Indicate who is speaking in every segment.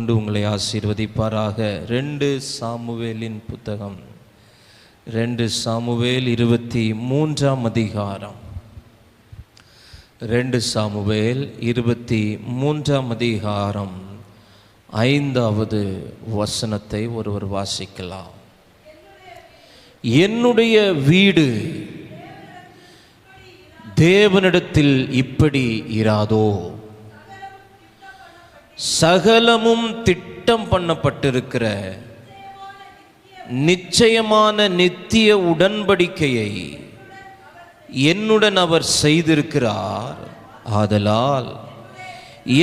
Speaker 1: கொண்டு உங்களை ஆசீர்வதிப்பாராக. 2 சாமுவேலின் புத்தகம், 2 சாமுவேல் 23ஆம் அதிகாரம். 2 சாமுவேல் 23ஆம் அதிகாரம் 5வது வசனத்தை ஒருவர் வாசிக்கலாம். என்னுடைய வீடு தேவனிடத்தில் இப்படி இராதோ, சகலமும் திட்டம் பண்ணப்பட்டிருக்கிற நிச்சயமான நித்திய உடன்படிக்கையை என்னுடன் அவர் செய்திருக்கிறார். ஆதலால்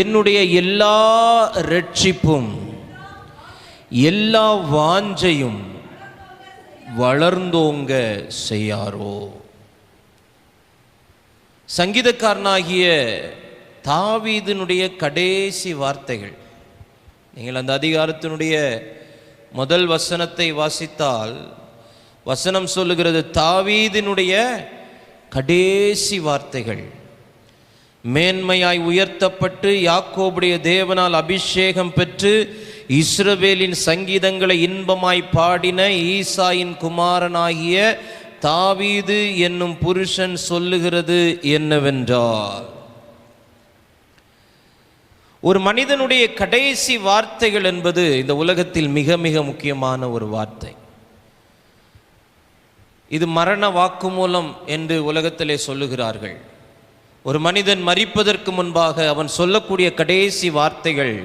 Speaker 1: என்னுடைய எல்லா இரட்சிப்பும் எல்லா வாஞ்சையும் வளர்ந்தோங்க செய்யாரோ. சங்கீதக்காரனாகிய தாவீதினுடைய கடைசி வார்த்தைகள். நீங்கள் அந்த அதிகாரத்தினுடைய முதல் வசனத்தை வாசித்தால் வசனம் சொல்லுகிறது, தாவீதினுடைய கடைசி வார்த்தைகள். மேன்மையாய் உயர்த்தப்பட்டு யாக்கோபுடைய தேவனால் அபிஷேகம் பெற்று இஸ்ரவேலின் சங்கீதங்களை இன்பமாய் பாடின ஈசாயின் குமாரனாகிய தாவீது என்னும் புருஷன் சொல்லுகிறது என்னவென்றால், ஒரு மனிதனுடைய கடைசி வார்த்தைகள் என்பது இந்த உலகத்தில் மிக மிக முக்கியமான ஒரு வார்த்தை. இது மரண வாக்குமூலம் என்று உலகத்திலே சொல்லுகிறார்கள். ஒரு மனிதன் மரிப்பதற்கு முன்பாக அவன் சொல்லக்கூடிய கடைசி வார்த்தைகள்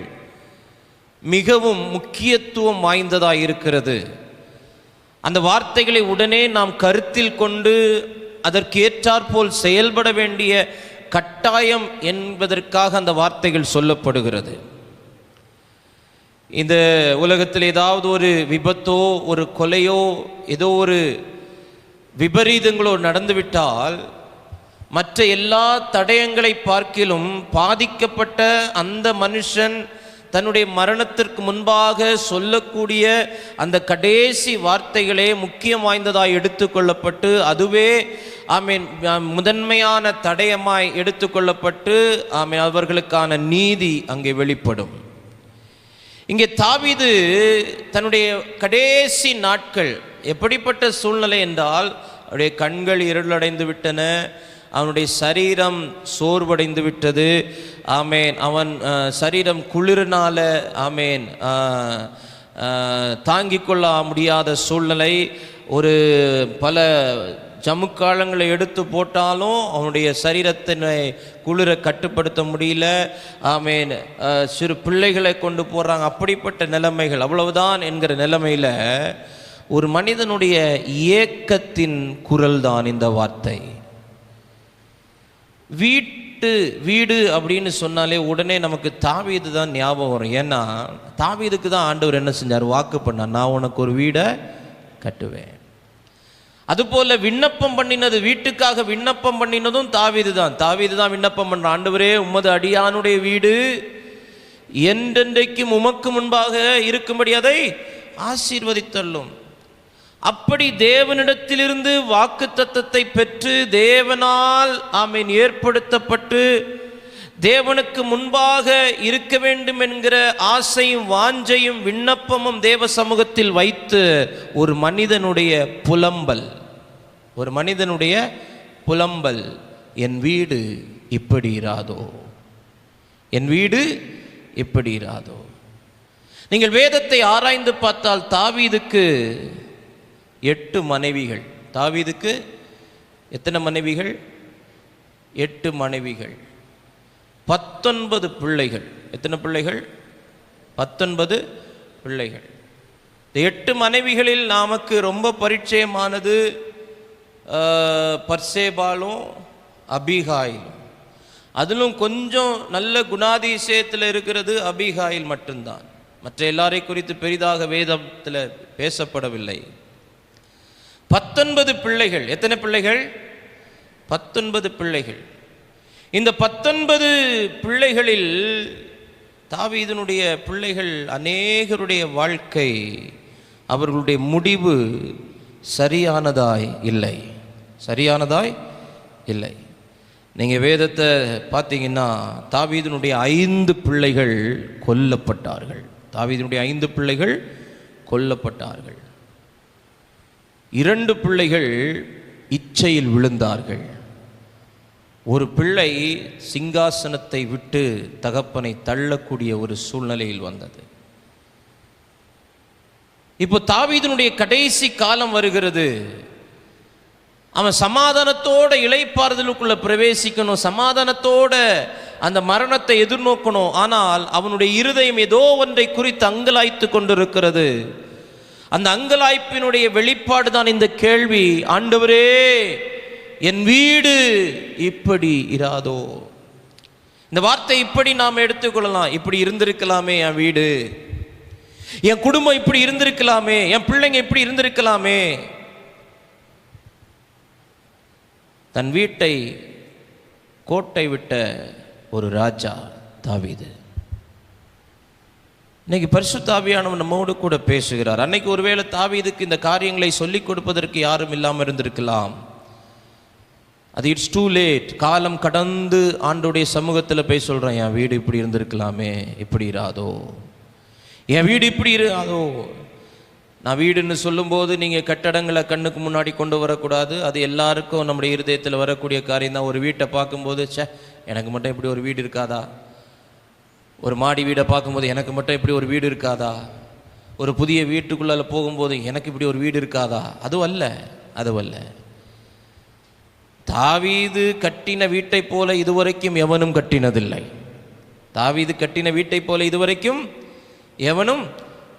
Speaker 1: மிகவும் முக்கியத்துவம் வாய்ந்ததாக இருக்கிறது. அந்த வார்த்தைகளை உடனே நாம் கருத்தில் கொண்டு அதற்கேற்றாற்போல் செயல்பட வேண்டிய கட்டாயம் என்பதற்காக அந்த வார்த்தைகள் சொல்லப்படுகிறது. இந்த உலகத்தில் ஏதாவது ஒரு விபத்தோ ஒரு கொலையோ ஏதோ ஒரு விபரீதங்களோ நடந்துவிட்டால் மற்ற எல்லா தடயங்களை பார்க்கிலும் பாதிக்கப்பட்ட அந்த மனுஷன் தன்னுடைய மரணத்திற்கு முன்பாக சொல்லக்கூடிய அந்த கடைசி வார்த்தைகளே முக்கியம் வாய்ந்ததாய் எடுத்துக்கொள்ளப்பட்டு அதுவே முதன்மையான தடயமாய் எடுத்துக்கொள்ளப்பட்டு அவர்களுக்கான நீதி அங்கே வெளிப்படும். இங்கே தாவீது தன்னுடைய கடைசி நாட்கள் எப்படிப்பட்ட சூழ்நிலை என்றால், அவருடைய கண்கள் இருளடைந்து விட்டன, அவனுடைய சரீரம் சோர்வடைந்து விட்டது. அவன் சரீரம் குளிர்னால தாங்கிக் கொள்ள முடியாத சூழ்நிலை. ஒரு பல ஜமுக்காலங்களை எடுத்து போட்டாலும் அவனுடைய சரீரத்தினை குளிர கட்டுப்படுத்த முடியல. சிறு பிள்ளைகளை கொண்டு போகிறாங்க. அப்படிப்பட்ட நிலைமைகள். அவ்வளவுதான் என்கிற நிலைமையில் ஒரு மனிதனுடைய ஏக்கத்தின் குரல் தான் இந்த வார்த்தை. வீடு அப்படின்னு சொன்னாலே உடனே நமக்கு தாவீது தான் ஞாபகம் வரும். ஏன்னா தாவீதுக்கு தான் ஆண்டவர் என்ன செஞ்சார்? வாக்கு பண்ணார், நான் உனக்கு ஒரு வீடை கட்டுவேன். அதுபோல விண்ணப்பம் பண்ணினது, வீட்டுக்காக விண்ணப்பம் பண்ணினதும் தாவீது தான் விண்ணப்பம் பண்ற, ஆண்டவரே உமது அடியானுடைய வீடு என்றென்றைக்கும் உமக்கு முன்பாக இருக்கும்படி அதை ஆசீர்வதித்தள்ளும். அப்படி தேவனிடத்திலிருந்து வாக்குத்தத்தத்தை பெற்று தேவனால் ஏற்படுத்தப்பட்டு தேவனுக்கு முன்பாக இருக்க வேண்டும் என்கிற ஆசையும் வாஞ்சையும் விண்ணப்பமும் தேவ சமூகத்தில் வைத்து ஒரு மனிதனுடைய புலம்பல், என் வீடு இப்படி இராதோ, என் வீடு இப்படி இராதோ. நீங்கள் வேதத்தை ஆராய்ந்து பார்த்தால் தாவீதுக்கு 8 மனைவிகள். தாவீதுக்கு எத்தனை மனைவிகள்? 8 மனைவிகள், 19 பிள்ளைகள். எத்தனை பிள்ளைகள்? 19 பிள்ளைகள். இந்த 8 மனைவிகளில் நமக்கு ரொம்ப பரிச்சயமானது பர்சேபாலும் அபிகாயிலும். அதிலும் கொஞ்சம் நல்ல குணாதிசயத்தில் இருக்கிறது அபிகாயில் மட்டும்தான். மற்ற எல்லாரை குறித்து பெரிதாக வேதத்தில் பேசப்படவில்லை. 19 பிள்ளைகள். எத்தனை பிள்ளைகள்? 19 பிள்ளைகள். இந்த 19 பிள்ளைகளில் தாவீதினுடைய பிள்ளைகள் அநேகருடைய வாழ்க்கை, அவர்களுடைய முடிவு சரியானதாய் இல்லை. நீங்கள் வேதத்தை பார்த்தீங்கன்னா தாவீதினுடைய 5 பிள்ளைகள் கொல்லப்பட்டார்கள். தாவீதினுடைய 5 பிள்ளைகள் கொல்லப்பட்டார்கள். 2 பிள்ளைகள் இச்சையில் விழுந்தார்கள். ஒரு பிள்ளை சிங்காசனத்தை விட்டு தகப்பனை தள்ளக்கூடிய ஒரு சூழ்நிலையில் வந்தது. இப்போ தாவீதினுடைய கடைசி காலம் வருகிறது. அவன் சமாதானத்தோட இளைப்பாறுதலுக்குள்ள பிரவேசிக்கணும், சமாதானத்தோட அந்த மரணத்தை எதிர்நோக்கணும். ஆனால் அவனுடைய இருதயம் ஏதோ ஒன்றை குறித்து அங்கலாய்த்து கொண்டிருக்கிறது. அந்த அங்கலாய்ப்பினுடைய வெளிப்பாடு தான் இந்த கேள்வி, ஆண்டவரே என் வீடு இப்படி இராதோ. இந்த வார்த்தை இப்படி நாம் எடுத்துக்கொள்ளலாம். இப்படி இருந்திருக்கலாமே என் வீடு, என் குடும்பம் இப்படி இருந்திருக்கலாமே, என் பிள்ளைங்க இப்படி இருந்திருக்கலாமே. தன் வீட்டை கோட்டை விட்ட ஒரு ராஜா தாவீது. இன்னைக்கு பரிசுத்த ஆவியானவர் நம்மோடு கூட பேசுகிறார். அன்னைக்கு ஒருவேளை தாவீதுக்கு இந்த காரியங்களை சொல்லிக் கொடுப்பதற்கு யாரும் இல்லாமல் இருந்திருக்கலாம். அது இட்ஸ் டூ லேட். காலம் கடந்து ஆண்டோடைய சமூகத்தில் போய் சொல்கிறேன், என் வீடு இப்படி இருந்திருக்கலாமே, இப்படி இராதோ, என் வீடு இப்படி இராதோ. நான் வீடுன்னு சொல்லும்போது நீங்கள் கட்டடங்களை கண்ணுக்கு முன்னாடி கொண்டு வரக்கூடாது. அது எல்லாருக்கும் நம்முடைய இருதயத்தில் வரக்கூடிய காரியம் தான். ஒரு வீட்டை பார்க்கும்போது எனக்கு மட்டும் இப்படி ஒரு வீடு இருக்காதா, ஒரு மாடி வீடை பார்க்கும்போது எனக்கு மட்டும் இப்படி ஒரு வீடு இருக்காதா, ஒரு புதிய வீட்டுக்குள்ளால போகும்போது எனக்கு இப்படி ஒரு வீடு இருக்காதா. அதுவல்ல. தாவீது கட்டின வீட்டை போல இதுவரைக்கும் எவனும் கட்டினதில்லை. தாவீது கட்டின வீட்டை போல இதுவரைக்கும் எவனும்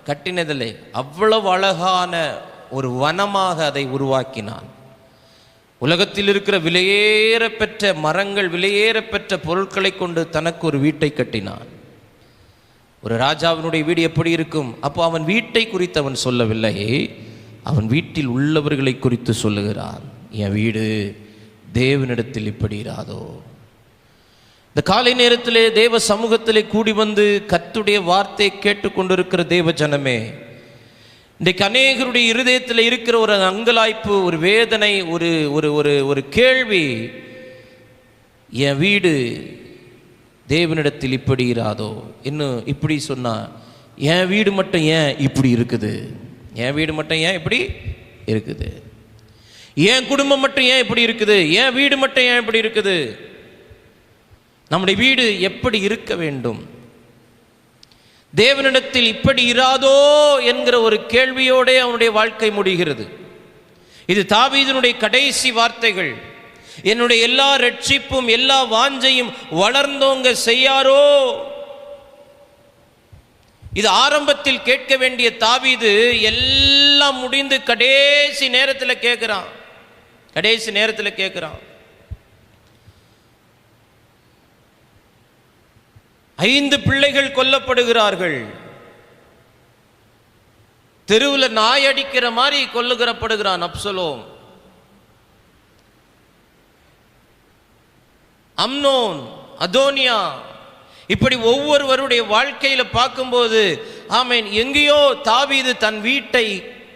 Speaker 1: கட்டினதில்லை. அவ்வளவு அழகான ஒரு வனமாக அதை உருவாக்கினான். உலகத்தில் இருக்கிற விலையேற பெற்ற மரங்கள், விலையேற பெற்ற பொருட்களை கொண்டு தனக்கு ஒரு வீட்டை கட்டினான். ஒரு ராஜாவினுடைய வீடு எப்படி இருக்கும்? அப்போ அவன் வீட்டை குறித்து அவன் சொல்லவில்லை, அவன் வீட்டில் உள்ளவர்களை குறித்து சொல்லுகிறான். என் வீடு தேவனிடத்தில் இப்படி இராதோ. இந்த காலை நேரத்திலே தேவ சமூகத்திலே கூடி வந்து கர்த்தருடைய வார்த்தையை கேட்டுக்கொண்டிருக்கிற தேவ ஜனமே, இன்றைக்கு அநேகருடைய இருதயத்தில் இருக்கிற ஒரு அங்கலாய்ப்பு, ஒரு வேதனை, ஒரு ஒரு ஒரு ஒரு கேள்வி, என் வீடு தேவனிடத்தில் இப்படி இராதோ. இன்னும் இப்படி சொன்னா, என் வீடு மட்டும் ஏன் இப்படி இருக்குது, என் வீடு மட்டும் ஏன் இப்படி இருக்குது, என் குடும்பம் மட்டும் ஏன் இப்படி இருக்குது, என் வீடு மட்டும் ஏன் இப்படி இருக்குது. நம்முடைய வீடு எப்படி இருக்க வேண்டும்? தேவனிடத்தில் இப்படி இராதோ என்கிற ஒரு கேள்வியோட அவனுடைய வாழ்க்கை முடிகிறது. இது தாவீதினுடைய கடைசி வார்த்தைகள். என்னுடைய எல்லா ரட்சிப்பும் எல்லா வாஞ்சையும் வளர்ந்தோங்க செய்யாரோ. இது ஆரம்பத்தில் கேட்க வேண்டிய தாவீது எல்லாம் முடிந்து கடைசி நேரத்தில் கேட்கிறான். 5 பிள்ளைகள் கொல்லப்படுகிறார்கள். தெருவில் நாய் அடிக்கிற மாதிரி கொல்லுகிறப்படுகிறான் அப்சலோம். அம்னோன், அதோனியா, இப்படி ஒவ்வொருவருடைய வாழ்க்கையில பார்க்கும்போது ஆமென், எங்கேயோ தாவீது தன் வீட்டை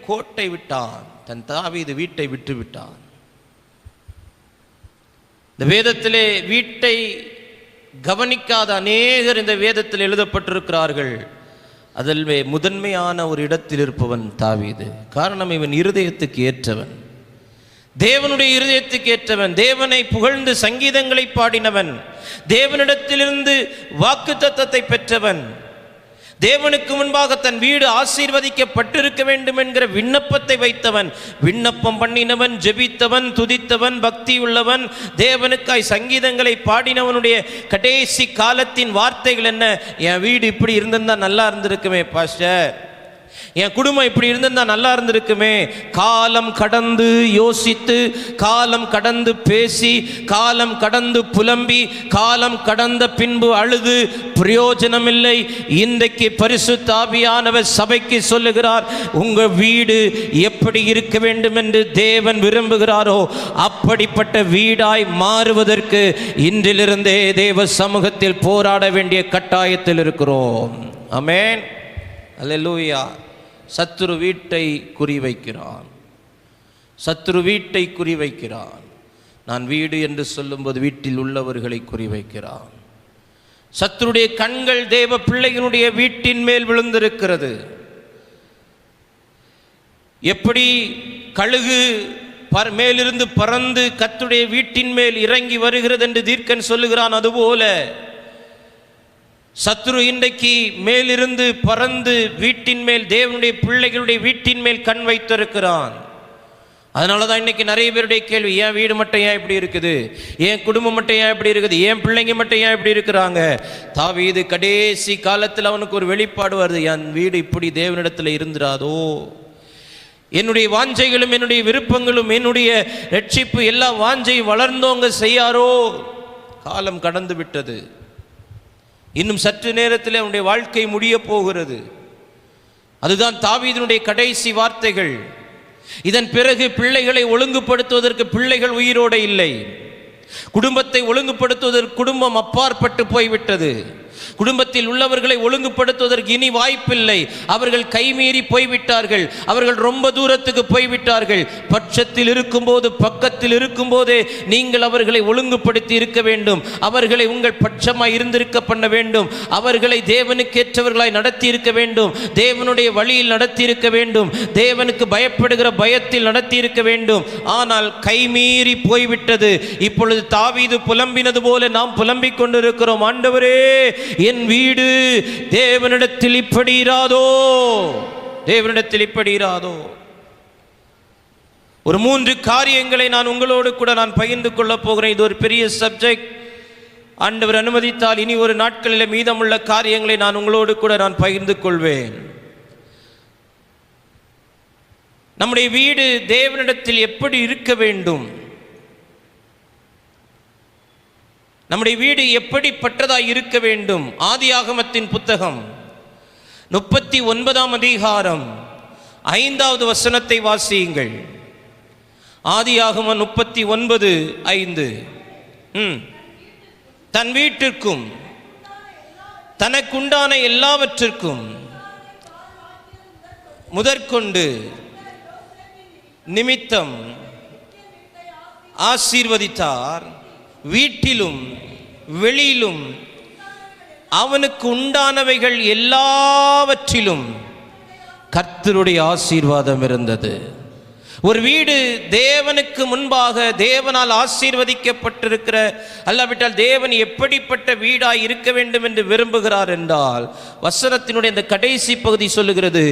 Speaker 1: கோட்டை விட்டான், தன் தாவீது வீட்டை விட்டு விட்டான். இந்த வேதத்திலே வீட்டை கவனிக்காத அநேகர் இந்த வேதத்தில் எழுதப்பட்டிருக்கிறார்கள். அதில் முதன்மையான ஒரு இடத்தில் இருப்பவன் தாவீது. காரணம், இவன் இருதயத்துக்கு ஏற்றவன், தேவனுடைய இருதயத்துக்கு ஏற்றவன், தேவனை புகழ்ந்து சங்கீதங்களை பாடினவன், தேவனிடத்திலிருந்து வாக்குத்தத்தத்தை பெற்றவன், தேவனுக்கு முன்பாக தன் வீடு ஆசீர்வதிக்கப்பட்டிருக்க வேண்டும் என்கிற விண்ணப்பத்தை வைத்தவன், விண்ணப்பம் பண்ணினவன், ஜெபித்தவன், துதித்தவன், பக்தி உள்ளவன், தேவனுக்காய் சங்கீதங்களை பாடினவனுடைய கடைசி காலத்தின் வார்த்தைகள் என்ன? என் வீடு இப்படி இருந்திருந்தா நல்லா இருந்திருக்குமே பாஸ்டர், என் குடும்பம் இப்படி இருந்திருந்தா நல்லா இருந்திருக்குமே. காலம் கடந்து யோசித்து, காலம் கடந்து பேசி, காலம் கடந்து புலம்பி, காலம் கடந்த பின்பு அழுது பிரயோஜனமில்லை. இன்றைக்கு பரிசுத்த ஆவியானவர் சபைக்கு சொல்லுகிறார், உங்க வீடு எப்படி இருக்க வேண்டும் என்று தேவன் விரும்புகிறாரோ அப்படிப்பட்ட வீடாய் மாறுவதற்கு இன்றிலிருந்தே தேவ சமூகத்தில் போராட வேண்டிய கட்டாயத்தில் இருக்கிறோம். ஆமென், அல்லேலூயா. சத்துரு வீட்டை குறிவைக்கிறான், சத்துரு வீட்டை குறிவைக்கிறான். நான் வீடு என்று சொல்லும்போது வீட்டில் உள்ளவர்களை குறிவைக்கிறான். சத்துருடைய கண்கள் தேவ பிள்ளைகளுடைய வீட்டின் மேல் விழுந்திருக்கிறது. எப்படி கழுகு மேலிருந்து பறந்து கர்த்தருடைய வீட்டின் மேல் இறங்கி வருகிறது என்று தீர்க்கன் சொல்லுகிறான், அதுபோல சத்துரு இன்றைக்கு மேலிருந்து பறந்து வீட்டின் மேல், தேவனுடைய பிள்ளைகளுடைய வீட்டின் மேல் கண் வைத்திருக்கிறான். அதனால தான் இன்னைக்கு நிறைய பேருடைய கேள்வி, ஏன் வீடு மட்டும் ஏன் இப்படி இருக்குது, ஏன் குடும்பம் மட்டும் ஏன் இப்படி இருக்குது, ஏன் பிள்ளைங்க மட்டும் ஏன் இப்படி இருக்கிறாங்க. தாவீது கடைசி காலத்தில் அவனுக்கு ஒரு வெளிப்பாடு வருது, என் வீடு இப்படி தேவனிடத்தில் இருந்துராதோ, என்னுடைய வாஞ்சைகளும் என்னுடைய விருப்பங்களும் என்னுடைய ரட்சிப்பு எல்லா வாஞ்சையும் வளர்ந்தோங்க செய்யாரோ. காலம் கடந்து விட்டது, இன்னும் சற்று நேரத்தில் அவனுடைய வாழ்க்கை முடிய போகிறது. அதுதான் தாவீதினுடைய கடைசி வார்த்தைகள். இதன் பிறகு பிள்ளைகளை ஒழுங்குபடுத்துவதற்கு பிள்ளைகள் உயிரோடு இல்லை, குடும்பத்தை ஒழுங்குபடுத்துவதற்கு குடும்பம் அப்பாற்பட்டு போய்விட்டது, குடும்பத்தில் உள்ளவர்களை ஒழுங்குபடுத்துவதற்கு இனி வாய்ப்பில்லை. அவர்கள் கைமீறி போய்விட்டார்கள், அவர்கள் ரொம்ப தூரத்துக்கு போய்விட்டார்கள். பட்சத்தில் இருக்கும்போது, பக்கத்தில் இருக்கும்போதே நீங்கள் அவர்களை ஒழுங்குபடுத்தி இருக்க வேண்டும், அவர்களை உங்கள் பட்சமாய் இருந்திருக்க பண்ண வேண்டும், அவர்களை தேவனுக்கேற்றவர்களாய் நடத்தி இருக்க வேண்டும், தேவனுடைய வழியில் நடத்தி இருக்க வேண்டும், தேவனுக்கு பயப்படுகிற பயத்தில் நடத்தி இருக்க வேண்டும். ஆனால் கைமீறி போய்விட்டது. இப்பொழுது தாவீது புலம்பினது போல நாம் புலம்பிக் கொண்டிருக்கிறோம், ஆண்டவரே என் வீடு தேவனிடத்தில் இப்படி இராதோ, தேவனிடத்தில் இப்படி இராதோ. ஒரு 3 காரியங்களை நான் உங்களோடு கூட நான் பகிர்ந்து கொள்ள போகிறேன். இது ஒரு பெரிய சப்ஜெக்ட். ஆண்டவர் அனுமதித்தால் இனி ஒரு நாட்களில் மீதமுள்ள காரியங்களை நான் உங்களோடு கூட நான் பகிர்ந்து கொள்வேன். நம்முடைய வீடு தேவனிடத்தில் எப்படி இருக்க வேண்டும், நம்முடைய வீடு எப்படிப்பட்டதாய் இருக்க வேண்டும். ஆதியாகமத்தின் புத்தகம் 39ஆம் அதிகாரம் 5வது வசனத்தை வாசியுங்கள். ஆதியாகமம் 39:5. தன் வீட்டிற்கும் தனக்குண்டான எல்லாவற்றிற்கும் முதற்கொண்டு நிமித்தம் ஆசீர்வதித்தார். வீட்டிலும் வெளியிலும் அவனுக்கு உண்டானவைகள் எல்லாவற்றிலும் கர்த்தருடைய ஆசீர்வாதம் இருந்தது. ஒரு வீடு தேவனுக்கு முன்பாக தேவனால் ஆசீர்வதிக்கப்பட்டிருக்கிற, அல்லாவிட்டால் தேவன் எப்படிப்பட்ட வீடாய் இருக்க வேண்டும் என்று விரும்புகிறார் என்றால், வசனத்தினுடைய இந்த கடைசி பகுதி சொல்லுகிறது,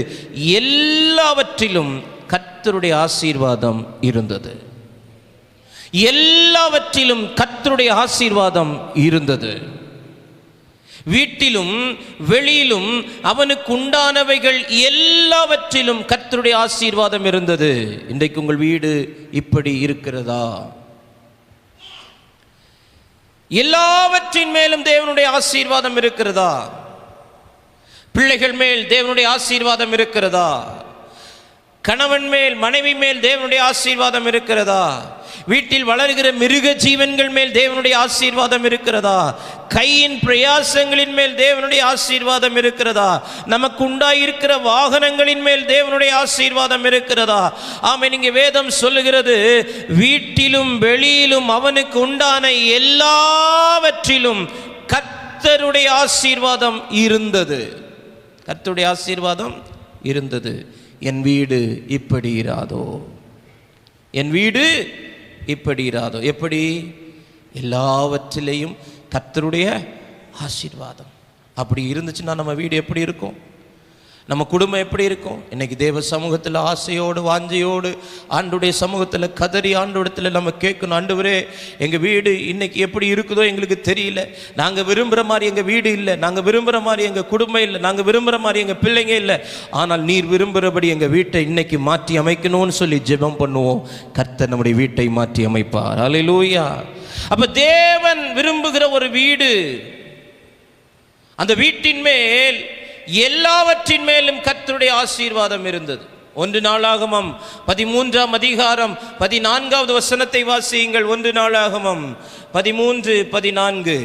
Speaker 1: எல்லாவற்றிலும் கர்த்தருடைய ஆசீர்வாதம் இருந்தது. எல்லாவற்றிலும் கர்த்தருடைய ஆசீர்வாதம் இருந்தது. வீட்டிலும் வெளியிலும் அவனுக்கு உண்டானவைகள் எல்லாவற்றிலும் கர்த்தருடைய ஆசீர்வாதம் இருந்தது. இன்றைக்கு உங்கள் வீடு இப்படி இருக்கிறதா? எல்லாவற்றின் மேலும் தேவனுடைய ஆசீர்வாதம் இருக்கிறதா? பிள்ளைகள் மேல் தேவனுடைய ஆசீர்வாதம் இருக்கிறதா? கணவன் மேல், மனைவி மேல் தேவனுடைய ஆசீர்வாதம் இருக்கிறதா? வீட்டில் வளர்கிற மிருக ஜீவன்கள் மேல் தேவனுடைய ஆசீர்வாதம் இருக்கிறதா? கையின் பிரயாசங்களின் மேல் தேவனுடைய ஆசீர்வாதம் இருக்கிறதா? நமக்கு உண்டாயிருக்கிற வாகனங்களின் மேல் தேவனுடைய ஆசீர்வாதம் இருக்கிறதா? ஆமென். இங்கே வேதம் சொல்லுகிறது, வீட்டிலும் வெளியிலும் அவனுக்கு உண்டான எல்லாவற்றிலும் கர்த்தருடைய ஆசீர்வாதம் இருந்தது. கர்த்தருடைய ஆசீர்வாதம் இருந்தது. என் வீடு இப்படி இராதோ, என் வீடு இப்படி இராதோ. எப்படி? எல்லாவற்றிலையும் கர்த்தருடைய ஆசீர்வாதம். அப்படி இருந்துச்சுன்னா நம்ம வீடு எப்படி இருக்கும், நம்ம குடும்பம் எப்படி இருக்கும்? இன்னைக்கு தேவ சமூகத்தில் ஆசையோடு வாஞ்சையோடு ஆண்டுடைய சமூகத்தில் கதறி ஆண்டோடத்தில் நம்ம கேட்கணும், ஆண்டவரே எங்கள் வீடு இன்னைக்கு எப்படி இருக்குதோ எங்களுக்கு தெரியல, நாங்கள் விரும்புகிற மாதிரி எங்கள் வீடு இல்லை, நாங்கள் விரும்புகிற மாதிரி எங்கள் குடும்பம் இல்லை, நாங்கள் விரும்புகிற மாதிரி எங்கள் பிள்ளைங்க இல்லை, ஆனால் நீர் விரும்புகிறபடி எங்கள் வீட்டை இன்னைக்கு மாற்றி அமைக்கணும்னு சொல்லி ஜெபம் பண்ணுவோம். கர்த்தர் நம்முடைய வீட்டை மாற்றி அமைப்பார். அல்லேலூயா. அப்ப தேவன் விரும்புகிற ஒரு வீடு, அந்த வீட்டின் மேல் எல்லாவற்றின் மேலும் கர்த்தருடைய ஆசீர்வாதம் இருந்தது. 1 நாளாகமம் 13ஆம் அதிகாரம் 14வது வசனத்தை வாசியுங்கள். 1 நாளாகமம் 13:14.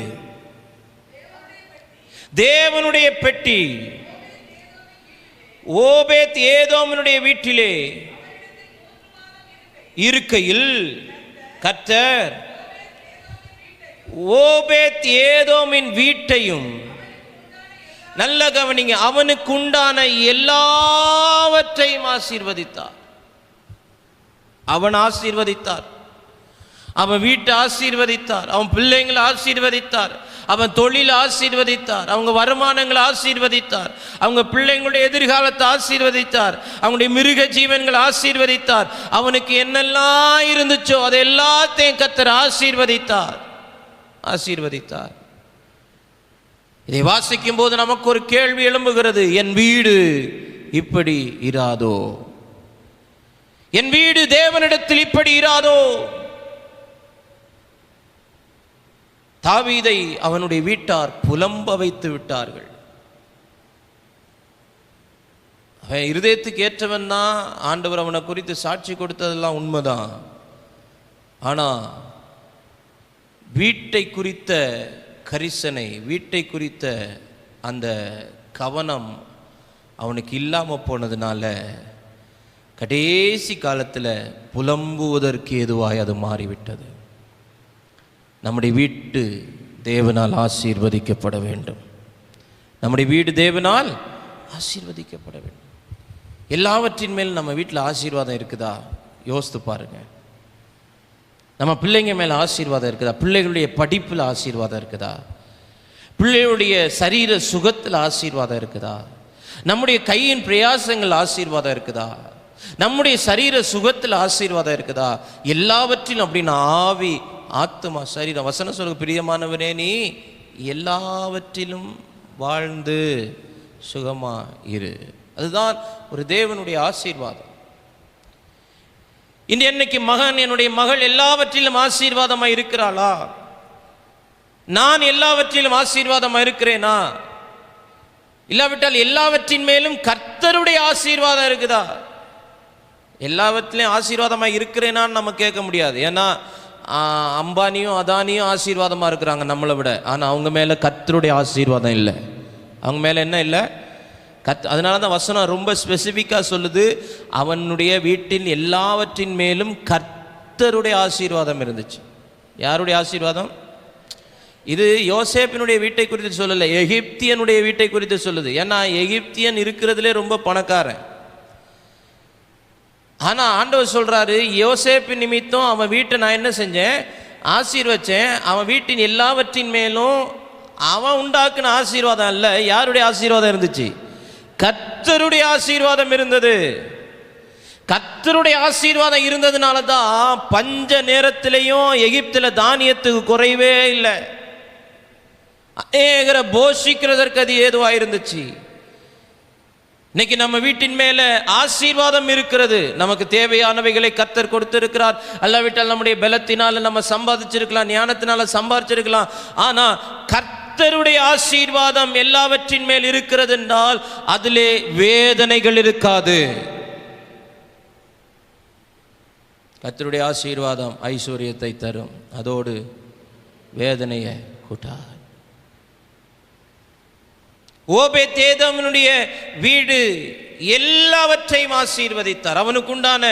Speaker 1: தேவனுடைய பெட்டி ஓபேத் ஏதோமினுடைய வீட்டிலே இருக்கையில் கர்த்தர் ஓபேத் ஏதோமின் வீட்டையும், நல்ல கவனிங்க, அவனுக்கு உண்டான எல்லாவற்றையும் ஆசீர்வதித்தார். அவன் ஆசீர்வதித்தார், அவன் வீட்டை ஆசீர்வதித்தார், அவன் பிள்ளைங்களை ஆசீர்வதித்தார், அவன் தொழில் ஆசீர்வதித்தார், அவங்க வருமானங்களை ஆசீர்வதித்தார், அவங்க பிள்ளைங்களுடைய எதிர்காலத்தை ஆசீர்வதித்தார், அவங்களுடைய மிருக ஜீவன்களை ஆசீர்வதித்தார். அவனுக்கு என்னெல்லாம் இருந்துச்சோ அதை எல்லாத்தையும் கர்த்தர் ஆசீர்வதித்தார். இதை வாசிக்கும் போது நமக்கு ஒரு கேள்வி எழும்புகிறது, என் வீடு இப்படி இராதோ? என் வீடு தேவனிடத்தில் இப்படி இராதோ? தாவீதை அவனுடைய வீட்டார் புலம்ப வைத்து விட்டார்கள். அவன் இருதயத்துக்கு ஏற்றவன் தான், ஆண்டவர் அவனை குறித்து சாட்சி கொடுத்ததெல்லாம் உண்மைதான். ஆனா வீட்டை குறித்த கரிசனை, வீட்டை குறித்த அந்த கவனம் அவனுக்கு இல்லாமல் போனதுனால கடைசி காலத்தில் புலம்புவதற்கு ஏதுவாய் அது மாறிவிட்டது. நம்முடைய வீட்டு தேவனால் ஆசீர்வதிக்கப்பட வேண்டும். நம்முடைய வீடு தேவனால் ஆசீர்வதிக்கப்பட வேண்டும். எல்லாவற்றின் மேல் நம்ம வீட்டில் ஆசீர்வாதம் இருக்குதா? யோசித்து பாருங்க. நம்ம பிள்ளைங்க மேலே ஆசீர்வாதம் இருக்குதா? பிள்ளைகளுடைய படிப்பில் ஆசீர்வாதம் இருக்குதா? பிள்ளைகளுடைய சரீர சுகத்தில் ஆசீர்வாதம் இருக்குதா? நம்முடைய கையின் பிரயாசங்கள் ஆசீர்வாதம் இருக்குதா? நம்முடைய சரீர சுகத்தில் ஆசீர்வாதம் இருக்குதா? எல்லாவற்றிலும் அப்படின்னு ஆவி, ஆத்துமா, சரீரம். வசனம் சொல்ல, பிரியமானவனே நீ எல்லாவற்றிலும் வாழ்ந்து சுகமா இரு. அதுதான் ஒரு தேவனுடைய ஆசீர்வாதம். இன்னைக்கு மகன், என்னுடைய மகள் எல்லாவற்றிலும் ஆசீர்வாதமா இருக்கிறாளா? நான் எல்லாவற்றிலும் ஆசீர்வாதமா இருக்கிறேனா? இல்லாவிட்டால் எல்லாவற்றின் மேலும் கர்த்தருடைய ஆசீர்வாதம் இருக்குதா? எல்லாவற்றிலும் ஆசீர்வாதமா இருக்கிறேனான்னு நம்ம கேட்க முடியாது. ஏன்னா அம்பானியும் அதானியும் ஆசீர்வாதமா இருக்கிறாங்க நம்மளை விட. ஆனால் அவங்க மேலே கர்த்தருடைய ஆசீர்வாதம் இல்லை. அவங்க மேலே என்ன இல்லை? அதனால தான் வசனம் ரொம்ப ஸ்பெசிஃபிக்காக சொல்லுது, அவனுடைய வீட்டில் எல்லாவற்றின் மேலும் கர்த்தருடைய ஆசீர்வாதம் இருந்துச்சு. யாருடைய ஆசீர்வாதம் இது? யோசேப்பினுடைய வீட்டை குறித்து சொல்லலை, எகிப்தியனுடைய வீட்டை குறித்து சொல்லுது. ஏன்னா எகிப்தியன் இருக்கிறதுலே ரொம்ப பணக்காரன். ஆனால் ஆண்டவர் சொல்றாரு, யோசேப்பு நிமித்தம் அவன் வீட்டை நான் என்ன செஞ்சேன்? ஆசீர்வச்சேன். அவன் வீட்டின் எல்லாவற்றின் மேலும் அவன் உண்டாக்குன ஆசீர்வாதம் அல்ல. யாருடைய ஆசீர்வாதம் இருந்துச்சு? கர்த்தருடைய ஆசீர்வாதம் இருந்தது. கர்த்தருடைய ஆசீர்வாதம் இருந்ததுனால தான் பஞ்ச நேரத்திலையும் எகிப்தில் தானியத்துக்கு குறைவே இல்லை. அநேகரை போஷிக்கிறதற்கு அது ஏதுவாக இருந்துச்சு. இன்னைக்கு நம்ம வீட்டின் மேல ஆசீர்வாதம் இருக்கிறது. நமக்கு தேவையானவைகளை கர்த்தர் கொடுத்திருக்கிறார். அல்லாவிட்டால் நம்முடைய பலத்தினால நம்ம சம்பாதிச்சிருக்கலாம், ஞானத்தினால சம்பாதிச்சிருக்கலாம். ஆனா கர்த்தருடைய ஆசீர்வாதம் எல்லாவற்றின் மேல் இருக்கிறது என்றால் அதிலே வேதனைகள் இருக்காது. கர்த்தருடைய ஆசீர்வாதம் ஐஸ்வர்யத்தை தரும், அதோடு வேதனையை கூட்டார். ஓபேத்-ஏதோமினுடைய வீடு எல்லாவற்றையும் ஆசீர்வதித்தார். அவனுக்கு உண்டான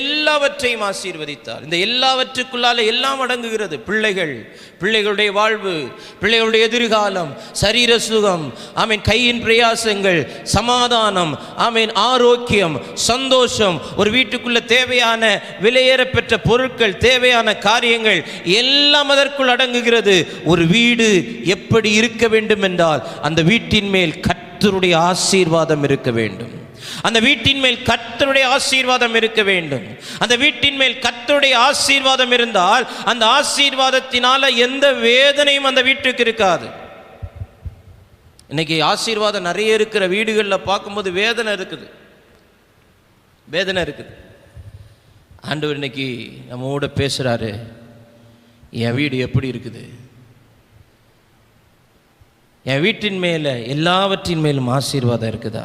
Speaker 1: எல்லாவற்றையும் ஆசீர்வதித்தார். இந்த எல்லாவற்றுக்குள்ளால எல்லாம் அடங்குகிறது. பிள்ளைகள், பிள்ளைகளுடைய வாழ்வு, பிள்ளைகளுடைய எதிர்காலம், சரீர சுகம், ஆமீன், கையின் பிரயாசங்கள், சமாதானம், ஆமீன், ஆரோக்கியம், சந்தோஷம், ஒரு வீட்டுக்குள்ள தேவையான விலையேறப்பெற்ற பொருட்கள், தேவையான காரியங்கள் எல்லாம் அதற்குள் அடங்குகிறது. ஒரு வீடு எப்படி இருக்க வேண்டும் என்றால் அந்த வீட்டின் மேல் கர்த்தருடைய ஆசீர்வாதம் இருக்க வேண்டும். அந்த வீட்டின் மேல் கர்த்தருடைய ஆசீர்வாதம் இருக்க வேண்டும். அந்த வீட்டின் மேல் கர்த்தருடைய ஆசீர்வாதம் இருந்தால் அந்த ஆசீர்வாதத்தினால எந்த வேதனையும் அந்த வீட்டுக்கு இருக்காது. இன்னைக்கு ஆசீர்வாதம் நிறைய இருக்கிற வீடுகளில் பார்க்கும்போது வேதனை இருக்குது, வேதனை இருக்குது. ஆண்டவர் இன்னைக்கு நம்மோட பேசுறாரு, என் வீடு எப்படி இருக்குது? என் வீட்டின் மேல எல்லாவற்றின் மேலும் ஆசீர்வாதம் இருக்குதா?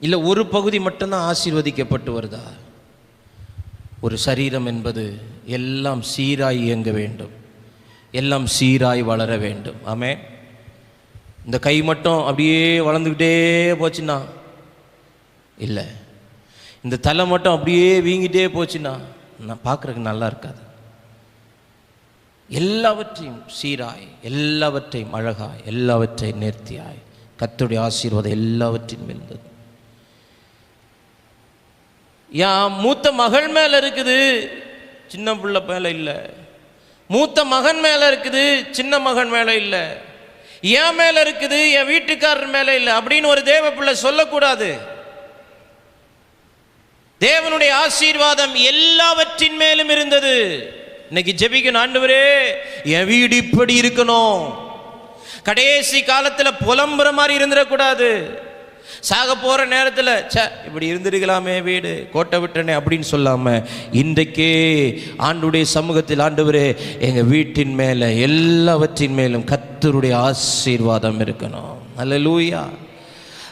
Speaker 1: இல்லை ஒரு பகுதி மட்டும்தான் ஆசீர்வதிக்கப்பட்டு வருதா? ஒரு சரீரம் என்பது எல்லாம் சீராய் இயங்க வேண்டும், எல்லாம் சீராய் வளர வேண்டும். ஆமே, இந்த கை மட்டும் அப்படியே வளர்ந்துக்கிட்டே போச்சுன்னா இல்லை, இந்த தலை மட்டும் அப்படியே வீங்கிட்டே போச்சுன்னா நான் பார்க்குறதுக்கு நல்லா இருக்காது. எல்லாவற்றையும் சீராய், எல்லாவற்றையும் அழகாய், எல்லாவற்றையும் நேர்த்தியாய், கர்த்தருடைய ஆசீர்வாதம் எல்லாவற்றின் மேல் இருந்தது. என் மூத்த மகள் மேல இருக்குது, சின்ன பிள்ளை மேல இல்லை. மூத்த மகன் மேல இருக்குது, சின்ன மகன் மேல இல்லை. என் மேல இருக்குது, என் வீட்டுக்காரர் மேல இல்லை அப்படின்னு ஒரு தேவ பிள்ளை சொல்லக்கூடாது. தேவனுடைய ஆசீர்வாதம் எல்லாவற்றின் மேலும் இருந்தது. இன்னைக்கு ஜெபிக்கணும், ஆண்டவரே என் வீடு இப்படி இருக்கணும். கடைசி காலத்துல புலம்புற மாதிரி இருந்துடக்கூடாது. சாக போற நேரத்தில் இப்படி இருந்திருக்கலாமே, வீடு கோட்டை விட்டனே அப்படின்னு சொல்லாம, இன்றைக்கே ஆண்டுடைய சமூகத்தில், ஆண்டவரே எங்க வீட்டின் மேல எல்லாவற்றின் மேலும் கர்த்தருடைய ஆசீர்வாதம் இருக்கணும். அல்லேலூயா.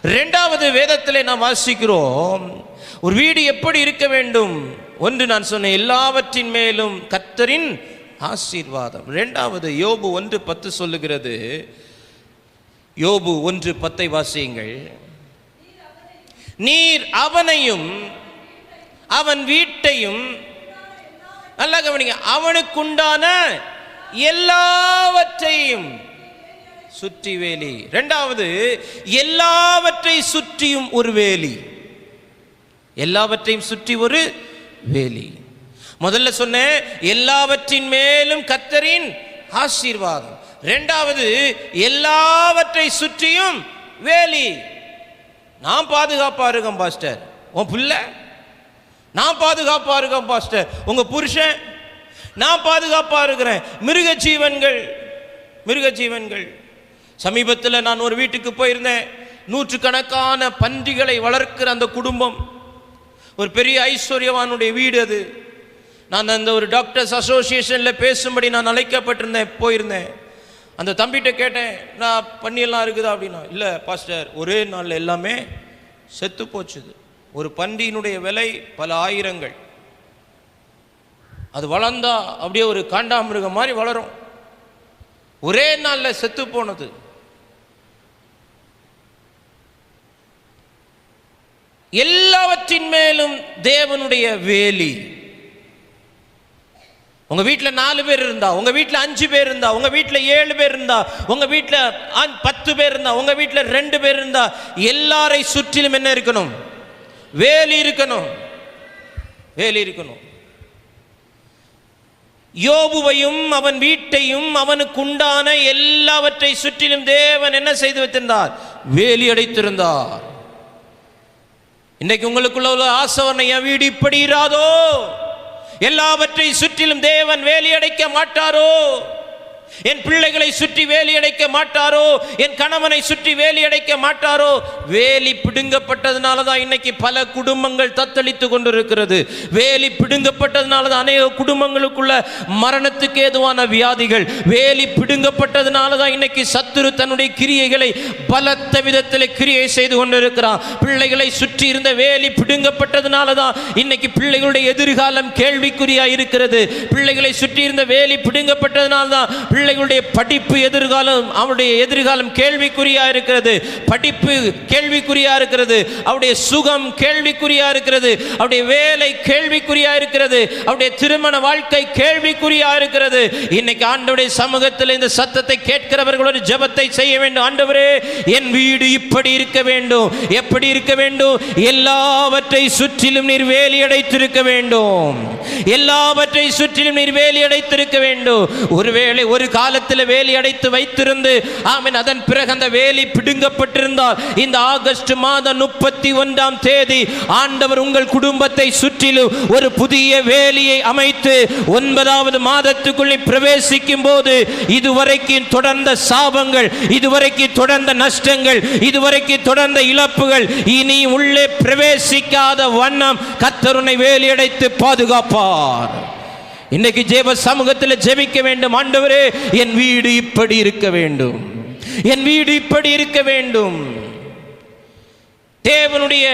Speaker 1: இரண்டாவது வேதத்திலே நாம் வாசிக்கிறோம், ஒரு வீடு எப்படி இருக்க வேண்டும். ஒன்று நான் சொன்னேன், எல்லாவற்றின் மேலும் கர்த்தரின் ஆசீர்வாதம். இரண்டாவது யோபு 1:10 சொல்லுகிறது. யோபு 1:10 வாசியுங்கள். நீர் அவனையும் அவன் வீட்டையும், நல்லா கவனிங்க, அவனுக்குண்டான எல்லாவற்றையும் சுற்றி வேலி. இரண்டாவது, எல்லாவற்றை சுற்றியும் ஒரு வேலி. எல்லாவற்றையும் சுற்றி ஒரு வேலி. முதல்ல சொன்ன எல்லாவற்றின் மேலும் கர்த்தரின் ஆசீர்வாதம். இரண்டாவது, எல்லாவற்றை சுற்றியும் வேலி. நான் பாதுகாப்பா இருக்கேன் பாஸ்டர், உன் பிள்ளை நான் பாதுகாப்பா இருக்கேன் பாஸ்டர், உங்க புருஷன் நான் பாதுகாப்பா இருக்கிறேன். மிருக ஜீவன்கள். சமீபத்தில் நான் ஒரு வீட்டுக்கு போயிருந்தேன். 100கணக்கான பன்றிகளை வளர்க்கிற அந்த குடும்பம், ஒரு பெரிய ஐஸ்வர்யவானுடைய வீடு அது. நான் அந்த ஒரு டாக்டர்ஸ் அசோசியேஷனில் பேசும்படி நான் அழைக்கப்பட்டிருந்தேன், போயிருந்தேன். அந்த தம்பிகிட்ட கேட்டேன், நான் பன்னியெல்லாம் இருக்குதா அப்படின்னா, இல்லை பாஸ்டர் ஒரே நாளில் எல்லாமே செத்து போச்சுது. ஒரு பன்றியினுடைய விலை பல ஆயிரங்கள். அது வளர்ந்தா அப்படியே ஒரு காண்டாமிருகம் மாதிரி வளரும், ஒரே நாளில் செத்து போனது. எல்லாவற்றின் மேலும் தேவனுடைய வேலி. உங்க வீட்டில் 4 பேர் இருந்தா, உங்க வீட்டில் 5 பேர் இருந்தா, உங்க வீட்டில் 7 பேர் இருந்தா, உங்க வீட்டில் 10 பேர் இருந்தா, உங்க வீட்டில் 2 பேர் இருந்தா, எல்லாரை சுற்றிலும் என்ன இருக்கணும்? வேலி இருக்கணும். வேலி இருக்கணும். யோபுவையும் அவன் வீட்டையும் அவனுக்கு உண்டான எல்லாவற்றை சுற்றிலும் தேவன் என்ன செய்து வைத்திருந்தார்? வேலி அடைத்திருந்தார். இன்னைக்கு உங்களுக்குள்ள உள்ள ஆசவனை, என் வீடு இப்படி இராதோ, எல்லாவற்றை சுற்றிலும் தேவன் வேலி அடைக்க மாட்டாரோ, என் பிள்ளைகளை சுற்றி வேலி அடைக்க மாட்டாரோ, என் கணவனை சுற்றி வேலி அடைக்க மாட்டாரோ? வேலி பிடுங்கப்பட்டதுனால தான் இன்னைக்கு பல குடும்பங்கள் தத்தளித்து கொண்டிருக்கிறது. வேலி பிடுங்கப்பட்டதுனால தான் அநேக குடும்பங்களுக்குள்ள மரணத்துக்கு ஏதுவான வியாதிகள். வேலி பிடுங்கப்பட்டதுனால தான் இன்னைக்கு சத்துரு தன்னுடைய கிரியைகளை பலத்த விதத்தில் கிரியை செய்து கொண்டிருக்கிறான். பிள்ளைகளை சுற்றி இருந்த வேலி பிடுங்கப்பட்டதுனால தான் இன்னைக்கு பிள்ளைகளுடைய எதிர்காலம் கேள்விக்குறியா இருக்கிறது. பிள்ளைகளை சுற்றி இருந்த வேலி பிடுங்கப்பட்டதுனால தான் பிள்ளைகளுடைய படிப்பு எதிர்காலம், அவருடைய எதிர்காலம் கேள்விக்குறியா இருக்கிறது. படிப்பு கேள்விக்குறியா இருக்கிறது, அவருடைய சுகம் கேள்விக்குறியா இருக்கிறது, அவருடைய வேலை கேள்விக்குறியா இருக்கிறது, அவருடைய திருமண வாழ்க்கை கேள்விக்குறியா இருக்கிறது. இன்னைக்கு ஆண்டவருடைய சமூகத்தில் இந்த சத்தத்தை கேட்கிறவர்கள் ஒரு ஜெபத்தை செய்ய வேண்டும். ஆண்டவரே, என் வீடு இப்படி இருக்க வேண்டும். எப்படி இருக்க வேண்டும்? எல்லாவற்றை சுற்றிலும் நீர் வேலி அடைத்திருக்க வேண்டும். எல்லாவற்றை சுற்றிலும் நீர் வேலி அடைத்திருக்க வேண்டும். ஒருவேளை ஒரு காலத்தில் வேலி அடைத்து வைத்திருந்து ஆமென், அதன் பிறகு அந்த வேலி பிடுங்கப்பட்டிருந்தால் இந்த ஆகஸ்ட் மாதம் 31ஆம் தேதி ஆண்டவர் உங்கள் குடும்பத்தை சுற்றிலும் ஒரு புதிய வேலியை அமைத்து 9வது மாதத்துக்குள்ளே பிரவேசிக்கும் போது இதுவரைக்கும் தொடர்ந்த சாபங்கள், இதுவரைக்கும் தொடர்ந்த நஷ்டங்கள், இதுவரைக்கும் தொடர்ந்த இழப்புகள் இனி உள்ளே பிரவேசிக்காத வண்ணம் கர்த்தர் உன்னை வேலி அடைத்து பாதுகாப்பார். இன்னைக்கு ஜெப சமூகத்தில் ஜெபிக்க வேண்டும். ஆண்டவரே, என் வீடு இப்படி இருக்க வேண்டும், என் வீடு இப்படி இருக்க வேண்டும். தேவனுடைய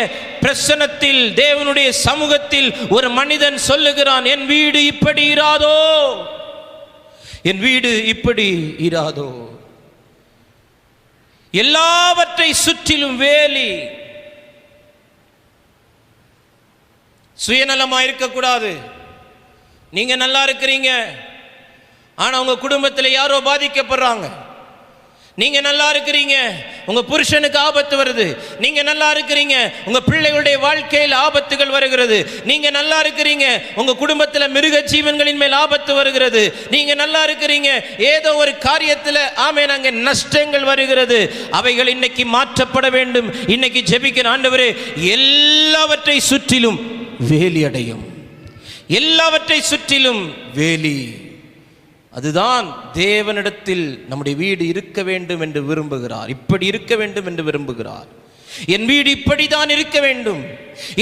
Speaker 1: பிரசன்னத்தில், தேவனுடைய சமூகத்தில் ஒரு மனிதன் சொல்லுகிறான், என் வீடு இப்படி இராதோ, என் வீடு இப்படி இராதோ. எல்லாவற்றை சுற்றிலும் வேலி. சுயநலமா இருக்கக்கூடாது. நீங்க நல்லா இருக்கிறீங்க, ஆனா உங்க குடும்பத்தில் யாரோ பாதிக்கப்படுறாங்க. நீங்க நல்லா இருக்கிறீங்க, உங்க புருஷனுக்கு ஆபத்து வருது. நீங்க நல்லா இருக்கிறீங்க, உங்க பிள்ளைகளுடைய வாழ்க்கையில் ஆபத்துகள் வருகிறது. நீங்க நல்லா இருக்கிறீங்க, உங்க குடும்பத்தில் மிருக ஜீவன்களின் மேல் ஆபத்து வருகிறது. நீங்க நல்லா இருக்கிறீங்க, ஏதோ ஒரு காரியத்தில் ஆமென் அங்கே நஷ்டங்கள் வருகிறது. அவைகள் இன்னைக்கு மாற்றப்பட வேண்டும். இன்னைக்கு ஜெபிக்கிற ஆண்டவரே, எல்லாவற்றை சுற்றிலும் வேலி அடையும், எல்லாவற்றை சுற்றிலும் வேலி. அதுதான் தேவனிடத்தில் நம்முடைய வீடு இருக்க வேண்டும் என்று விரும்புகிறார். இப்படி இருக்க வேண்டும் என்று விரும்புகிறார். என் வீடு இப்படித்தான் இருக்க வேண்டும்,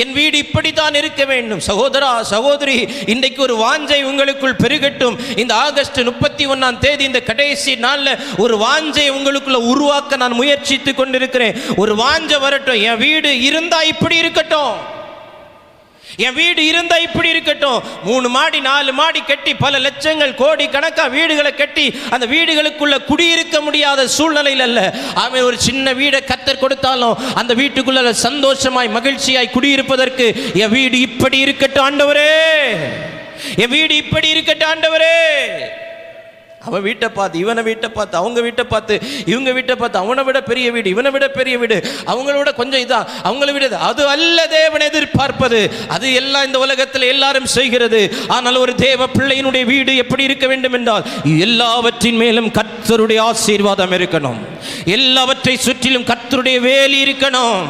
Speaker 1: என் வீடு இப்படித்தான் இருக்க வேண்டும். சகோதரா சகோதரி, இன்றைக்கு ஒரு வாஞ்சை உங்களுக்குள் பெருகட்டும். இந்த ஆகஸ்ட் 31 இந்த கடைசி நாளில் ஒரு வாஞ்சை உங்களுக்குள்ள உருவாக்க நான் முயற்சித்து கொண்டிருக்கிறேன். ஒரு வாஞ்சை வரட்டும். என் வீடு இருந்தா இப்படி இருக்கட்டும், என் வீடு இருந்தா இப்படி இருக்கட்டும். 3 மாடி 4 மாடி கட்டி பல லட்சங்கள் கோடி கணக்கா வீடுகளை கட்டி அந்த வீடுகளுக்குள்ள குடியிருக்க முடியாத சூழ்நிலையில் அல்ல. அவன் ஒரு சின்ன வீடை கர்த்தர் கொடுத்தாலும் அந்த வீட்டுக்குள்ள சந்தோஷமாய் மகிழ்ச்சியாய் குடியிருப்பதற்கு என் வீடு இப்படி இருக்கட்டும் ஆண்டவரே, என் வீடு இப்படி இருக்கட்டும் ஆண்டவரே. அவன் வீட்டை பார்த்து, இவனை வீட்டை பார்த்து, அவங்க வீட்டை பார்த்து, இவங்க வீட்டை பார்த்து, அவனை விட பெரிய வீடு, இவனை விட பெரிய வீடு, அவங்களோட கொஞ்சம் இதா, அவங்கள விட அது அல்ல தேவன் எதிர்பார்ப்பது. அது எல்லாம் இந்த உலகத்தில் எல்லாரும் செய்கிறது. ஆனால் ஒரு தேவ பிள்ளையினுடைய வீடு எப்படி இருக்க வேண்டும் என்றால், எல்லாவற்றின் மேலும் கர்த்தருடைய ஆசீர்வாதம் இருக்கணும், எல்லாவற்றை சுற்றிலும் கர்த்தருடைய வேலி இருக்கணும்.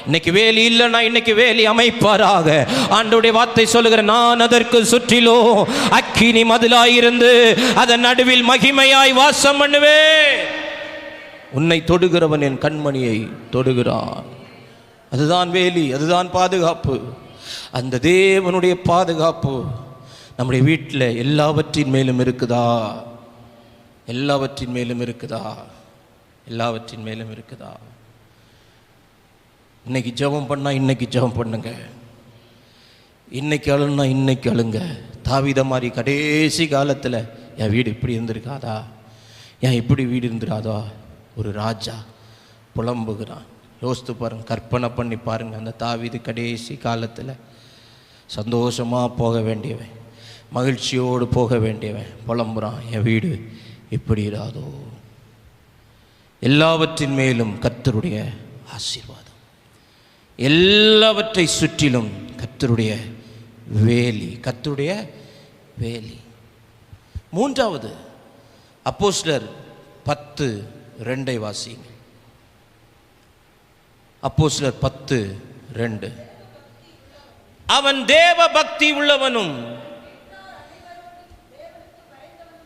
Speaker 1: இன்னைக்கு வேலி இல்லைன்னா இன்னைக்கு வேலி அமைப்பாராக. ஆண்டவருடைய வார்த்தை சொல்லுகிற, நான் அதற்கு சுற்றிலோ அக்கினி மதிலாயிருந்து அதன் நடுவில் மகிமையாய் வாசம் பண்ணுவே. உன்னை தொடுகிறவன் என் கண்மணியை தொடுகிறான். அதுதான் வேலி, அதுதான் பாதுகாப்பு. அந்த தேவனுடைய பாதுகாப்பு நம்முடைய வீட்டில் எல்லாவற்றின் மேலும் இருக்குதா? எல்லாவற்றின் மேலும் இருக்குதா? எல்லாவற்றின் மேலும் இருக்குதா? இன்னைக்கு ஜெபம் பண்ணா இன்னைக்கு ஜெபம் பண்ணுங்க, இன்னைக்கு அழுனா இன்னைக்கு அழுங்க. தாவீத மாதிரி கடைசி காலத்தில் என் வீடு இப்படி இருந்திருக்காதா, ஏன் இப்படி வீடு இருந்துடாதா? ஒரு ராஜா புலம்புகிறான். யோசித்து பாருங்க, கற்பனை பண்ணி பாருங்க. அந்த தாவீது கடைசி காலத்தில் சந்தோஷமாக போக வேண்டியவன், மகிழ்ச்சியோடு போக வேண்டியவன் புலம்புறான், என் வீடு இப்படி இராதோ. எல்லாவற்றின் மேலும் கர்த்தருடைய ஆசீர்வாதம், எல்லாவற்றை சுற்றிலும் கர்த்தருடைய வேலி, கர்த்தருடைய வேலி. மூன்றாவது, அப்போஸ்தலர் 10:2 வாசிங்க. அப்போஸ்தலர் 10:2. அவன் தேவ பக்தி உள்ளவனும்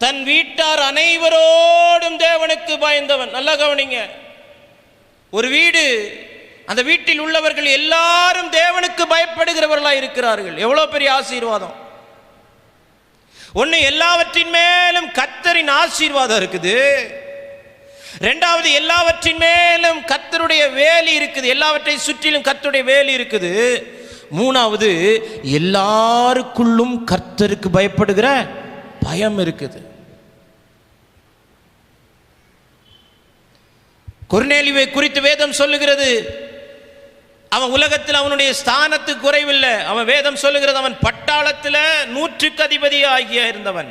Speaker 1: தன் வீட்டார் அனைவரோடும் தேவனுக்கு பயந்தவன். நல்லா கவனிங்க. ஒரு வீடு, அந்த வீட்டில் உள்ளவர்கள் எல்லாரும் தேவனுக்கு பயப்படுகிறவர்களாக இருக்கிறார்கள். எவ்வளவு பெரிய ஆசீர்வாதம்! ஒன்று, எல்லாவற்றின் மேலும் கர்த்தரின் ஆசீர்வாதம் இருக்குது. ரெண்டாவது, எல்லாவற்றின் மேலும் கர்த்தருடைய வேலி இருக்குது, எல்லாவற்றை சுற்றிலும் கர்த்தருடைய வேலி இருக்குது. மூணாவது, எல்லாருக்குள்ளும் கர்த்தருக்கு பயப்படுகிற பயம் இருக்குது. கொர்நேலியுவை குறித்து வேதம் சொல்லுகிறது, அவன் உலகத்தில் அவனுடைய ஸ்தானத்துக்கு குறைவில்லை. அவன் வேதம் சொல்லுகிறது, அவன் பட்டாளத்தில் 100க்கு அதிபதியாகிய இருந்தவன்,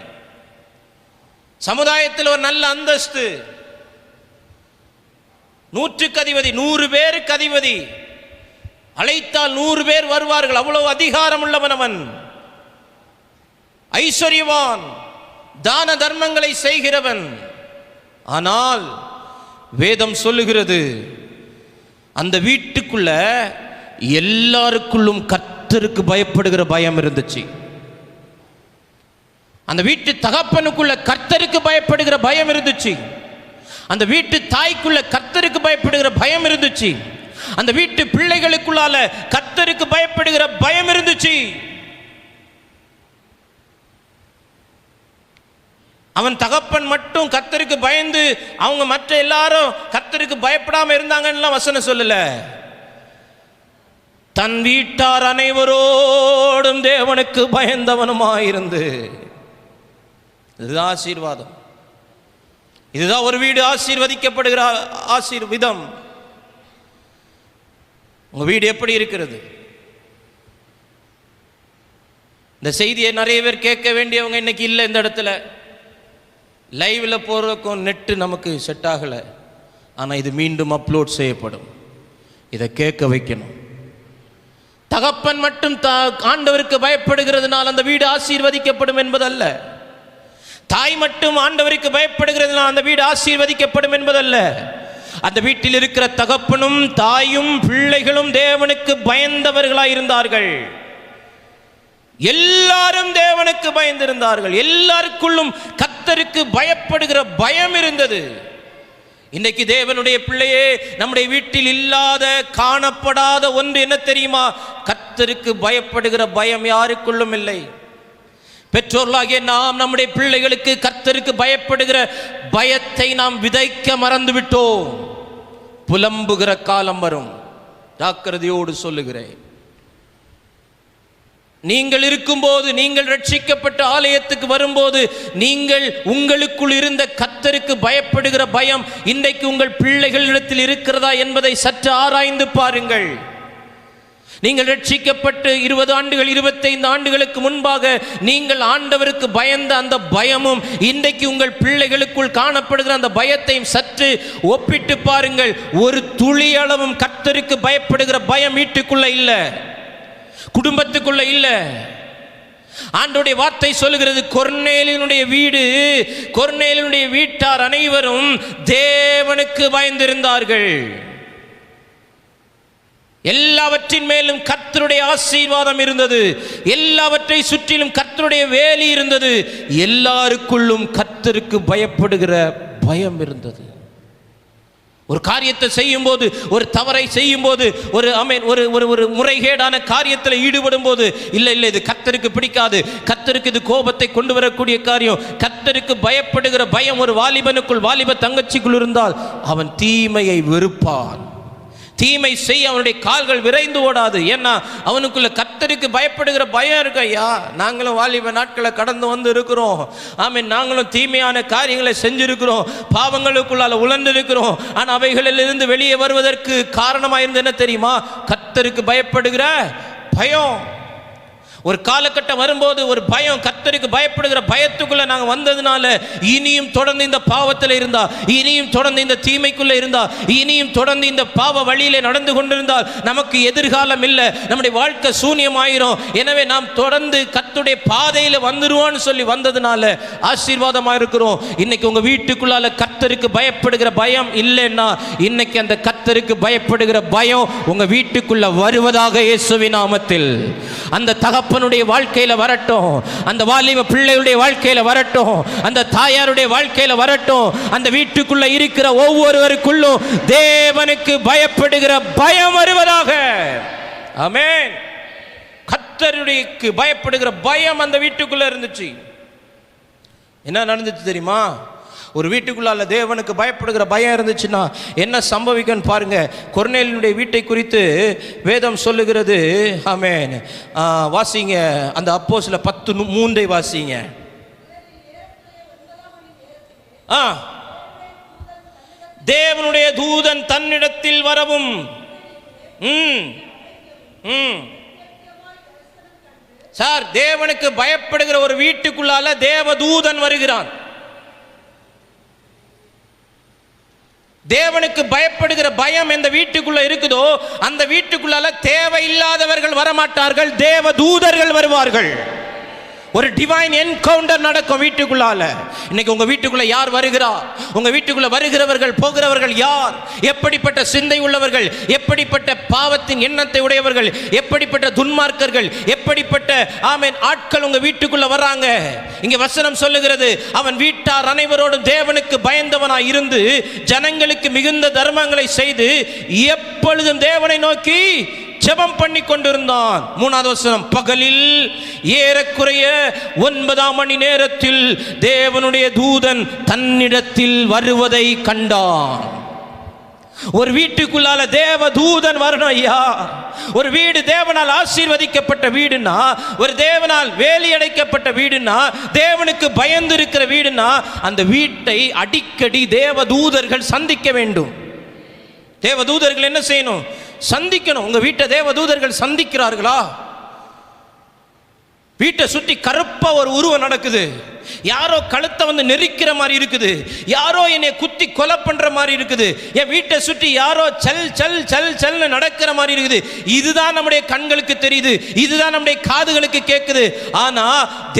Speaker 1: சமுதாயத்தில் ஒரு நல்ல அந்தஸ்து, 100க்கு அதிபதி, 100 பேருக்கு அதிபதி, அழைத்தால் 100 பேர் வருவார்கள், அவ்வளவு அதிகாரம் உள்ளவன் அவன். ஐஸ்வர்யவான், தான தர்மங்களை செய்கிறவன். ஆனால் வேதம் சொல்லுகிறது, அந்த வீட்டுக்குள்ள எல்லாருக்குள்ளும் கர்த்தருக்கு பயப்படுகிற பயம் இருந்துச்சு. அந்த வீட்டு தகப்பனுக்குள்ள கர்த்தருக்கு பயப்படுகிற பயம் இருந்துச்சு. அந்த வீட்டு தாய்க்குள்ள கர்த்தருக்கு பயப்படுகிற பயம் இருந்துச்சு. அந்த வீட்டு பிள்ளைகளுக்குள்ளால கர்த்தருக்கு பயப்படுகிற பயம் இருந்துச்சு. அவன் தகப்பன் மட்டும் கர்த்தருக்கு பயந்து, அவங்க மற்ற எல்லாரும் கர்த்தருக்கு பயப்படாம இருந்தாங்கன்னு வசனம் சொல்லல. தன் வீட்டார் அனைவரோடும் தேவனுக்கு பயந்தவனுமாயிருந்து. இதுதான் ஆசீர்வாதம். இதுதான் ஒரு வீடு ஆசீர்வதிக்கப்படுகிற ஆசீர்வாதம். உங்க வீடு எப்படி இருக்கிறது? இந்த செய்தியை நிறைய பேர் கேட்க வேண்டியவங்க இன்னைக்கு இல்லை இந்த இடத்துல. லைவில் போகிறதுக்கும் நெட்டு நமக்கு செட் ஆகலை. ஆனால் இது மீண்டும் அப்லோட் செய்யப்படும். இதை கேட்க வைக்கணும். தகப்பன் மட்டும் ஆண்டவருக்கு பயப்படுகிறதுனால் அந்த வீடு ஆசீர்வதிக்கப்படும் என்பதல்ல. தாய் மட்டும் ஆண்டவருக்கு பயப்படுகிறதுனால் அந்த வீடு ஆசீர்வதிக்கப்படும் என்பதல்ல. அந்த வீட்டில் இருக்கிற தகப்பனும் தாயும் பிள்ளைகளும் தேவனுக்கு பயந்தவர்களாய் இருந்தார்கள். எல்லாரும் தேவனுக்கு பயந்திருந்தார்கள். எல்லாருக்குள்ளும் கர்த்தருக்கு பயப்படுகிற பயம் இருந்தது. இன்றைக்கு தேவனுடைய பிள்ளையே, நம்முடைய வீட்டில் இல்லாத காணப்படாத ஒன்று என்ன தெரியுமா? கர்த்தருக்கு பயப்படுகிற பயம் யாருக்குள்ளும் இல்லை. பெற்றோர்களாகிய நாம் நம்முடைய பிள்ளைகளுக்கு கர்த்தருக்கு பயப்படுகிற பயத்தை நாம் விதைக்க மறந்து விட்டோம். புலம்புகிற காலம் வரும். ஜாக்கிரதையோடு சொல்லுகிறேன். நீங்கள் இருக்கும்போது, நீங்கள் ரட்சிக்கப்பட்ட ஆலயத்துக்கு வரும்போது, நீங்கள் உங்களுக்குள் இருந்த கர்த்தருக்கு பயப்படுகிற பயம் இன்றைக்கு உங்கள் பிள்ளைகளிடத்தில் இருக்கிறதா என்பதை சற்று ஆராய்ந்து பாருங்கள். நீங்கள் ரட்சிக்கப்பட்டு 20 ஆண்டுகள் 25 ஆண்டுகளுக்கு முன்பாக நீங்கள் ஆண்டவருக்கு பயந்த அந்த பயமும் இன்றைக்கு உங்கள் பிள்ளைகளுக்குள் காணப்படுகிற அந்த பயத்தையும் சற்று ஒப்பிட்டு பாருங்கள். ஒரு துளி அளவும் கர்த்தருக்கு பயப்படுகிற பயம் வீட்டுக்குள்ள இல்லை, குடும்பத்துக்குள்ள இல்லை. ஆண்டவருடைய வார்த்தை சொல்லுகிறது, கொர்நேலியுடைய வீடு, கொர்நேலியுடைய வீட்டார் அனைவரும் தேவனுக்கு பயந்திருந்தார்கள். எல்லாவற்றின் மேலும் கர்த்தருடைய ஆசீர்வாதம் இருந்தது. எல்லாவற்றை சுற்றிலும் கர்த்தருடைய வேலி இருந்தது. எல்லாருக்குள்ளும் கர்த்தருக்கு பயப்படுகிற பயம் இருந்தது. ஒரு காரியத்தை செய்யும் போது, ஒரு தவறை செய்யும் போது, ஒரு முறைகேடான காரியத்தில் ஈடுபடும் போது, இல்லை இது கர்த்தருக்கு பிடிக்காது, கர்த்தருக்கு இது கோபத்தை கொண்டு வரக்கூடிய காரியம், கர்த்தருக்கு பயப்படுகிற பயம் ஒரு வாலிபனுக்குள், வாலிப தங்கச்சிக்குள் இருந்தால் அவன் தீமையை வெறுப்பான். தீமை செய்ய அவனுடைய கால்கள் விரைந்து ஓடாது. ஏன்னா அவனுக்குள்ள கர்த்தருக்கு பயப்படுகிற பயம் இருக்கு. ஐயா, நாங்களும் வாலிப நாட்களை கடந்து வந்து இருக்கிறோம். ஆமீன். நாங்களும் தீமையான காரியங்களை செஞ்சிருக்கிறோம், பாவங்களுக்குள்ளால உழந்து இருக்கிறோம். ஆனால் அவைகளிலிருந்து வெளியே வருவதற்கு காரணமாக இருந்து என்ன தெரியுமா? கர்த்தருக்கு பயப்படுகிற பயம். ஒரு காலகட்டம் வரும்போது ஒரு பயம், கர்த்தருக்கு பயப்படுகிற பயத்துக்குள்ள நாங்கள் வந்ததுனால இனியும் தொடர்ந்து இந்த பாவத்தில் இருந்தா, இனியும் தொடர்ந்து இந்த தீமைக்குள்ள இருந்தா, இனியும் தொடர்ந்து இந்த பாவ வழியிலே நடந்து கொண்டிருந்தால் நமக்கு எதிர்காலம் இல்லை, நம்முடைய வாழ்க்கை சூன்யமாயிரும். எனவே நாம் தொடர்ந்து கர்த்தருடைய பாதையில் வந்துருவோம்னு சொல்லி வந்ததுனால ஆசீர்வாதமா இருக்கிறோம். இன்னைக்கு உங்க வீட்டுக்குள்ளால கர்த்தருக்கு பயப்படுகிற பயம் இல்லைன்னா, இன்னைக்கு அந்த கர்த்தருக்கு பயப்படுகிற பயம் உங்க வீட்டுக்குள்ள வருவதாக இயேசுவின் நாமத்தில் அந்த தகப்பனுடைய வாழ்க்கையில வரட்டும், அந்த வாலிப பிள்ளைகளுடைய வாழ்க்கையில வரட்டும், அந்த தாயாருடைய வாழ்க்கையில வரட்டும். அந்த வீட்டுக்குள்ள இருக்கிற ஒவ்வொருவருக்குள்ளும் தேவனுக்கு பயப்படுகிற பயம் வருவதாக. ஆமென். கர்த்தருக்கு பயப்படுகிற பயம் அந்த வீட்டுக்குள்ள இருந்துச்சு. என்ன நடந்துச்சு தெரியுமா? ஒரு வீட்டுக்குள்ளால தேவனுக்கு பயப்படுகிற பயம் இருந்துச்சுன்னா என்ன சம்பவிக்கும் பாருங்க. கொர்நேலியுடைய வீட்டை குறித்து வேதம் சொல்லுகிறது. ஆமென். வாசிங்க, அந்த அப்போஸ்தலர் 10:3 வாசிங்க. தேவனுடைய தூதன் தன்னிடத்தில் வரவும். சார், தேவனுக்கு பயப்படுகிற ஒரு வீட்டுக்குள்ளால தேவதூதன் வருகிறான். தேவனுக்கு பயப்படுகிற பயம் எந்த வீட்டுக்குள்ள இருக்குதோ அந்த வீட்டுக்குள்ளால தேவையில்லாதவர்கள் வரமாட்டார்கள், தேவ தூதர்கள் வருவார்கள். ஒரு டிவைன் என்கவுண்டர் நடக்கும் வீட்டுக்குள்ளால. இன்னைக்கு உங்க வீட்டுக்குள்ள யார் வருகிறா? உங்க வீட்டுக்குள்ள வருகிறவர்கள் போகிறவர்கள் யார்? எப்படிப்பட்ட சிந்தை உள்ளவர்கள், எப்படிப்பட்ட பாவத்தின் எண்ணத்தை உடையவர்கள், எப்படிப்பட்ட துன்மார்க்கர்கள், எப்படிப்பட்ட ஆமென் ஆட்கள் உங்க வீட்டுக்குள்ள வர்றாங்க. இங்க வசனம் சொல்லுகிறது, அவன் வீட்டார் அனைவரோடும் தேவனுக்கு பயந்தவனாய் இருந்து ஜனங்களுக்கு மிகுந்த தர்மங்களை செய்து எப்பொழுதும் தேவனை நோக்கி ஜெபம் பண்ணி கொண்டிருந்தான். 3வது வசனம், பகலில் ஏறக்குறைய 9 மணி நேரத்தில் தேவனுடைய தூதன் தன்னிடத்தில் வருவதை கண்டான். ஒரு வீட்டுக்குள்ளால தேவ தூதன் வரணும் ஐயா. ஒரு வீடு தேவனால் ஆசீர்வதிக்கப்பட்ட வீடுனா, ஒரு தேவனால் வேலி அடைக்கப்பட்ட வீடுனா, தேவனுக்கு பயந்து இருக்கிற வீடுனா, அந்த வீட்டை அடிக்கடி தேவ தூதர்கள் சந்திக்க வேண்டும். தேவ தூதர்கள் என்ன செய்யணும்? சந்திக்கணும். உங்க வீட்டை தேவ தூதர்கள் சந்திக்கிறார்களா? வீட்டை சுற்றி கருப்பா ஒரு உருவம் நடக்குது. யாரோ கழுத்தை வந்து நெரிக்கிற மாதிரி இருக்குது, யாரோ என்னை குத்தி கொலை பண்ற மாதிரி இருக்குது, என் வீட்டை சுற்றி யாரோ சல் சல் சல் சல்னு நடக்கிற மாதிரி இருக்குது. இதுதான் நம்முடைய கண்களுக்கு தெரியுது, இதுதான் நம்முடைய காதுகளுக்கு கேட்குது. ஆனா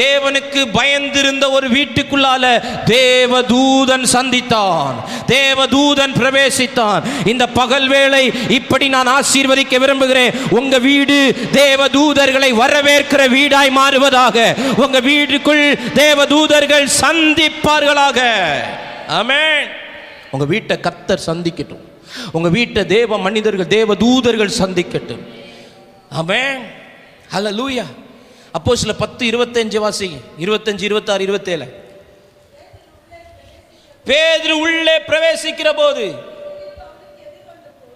Speaker 1: தேவனுக்கு பயந்திருந்த ஒரு வீட்டுக்குள்ளால தேவதூதன் சந்தித்தான், தேவதூதன் பிரவேசித்தான். இந்த பகல் வேளை இப்படி நான் ஆசீர்வதிக்க விரும்புகிறேன். உங்க வீடு தேவதூதர்களை வரவேற்கிற வீடாய் மாறுவதாக. உங்க வீட்டுக்குள் தேவதூதர்கள் சந்திப்பார்களாக. ஆமென். உங்க வீட்டை கர்த்தர் சந்திக்கட்டும், உங்க வீட்டை தேவ மனிதர்கள் தேவதூதர்கள் சந்திக்கட்டும். ஆமென். ஹல்லேலூயா. அப்போஸ்தலர் 10:25 வாசி, 25, 26, 27. பேதுரு உள்ளே பிரவேசிக்கிற போது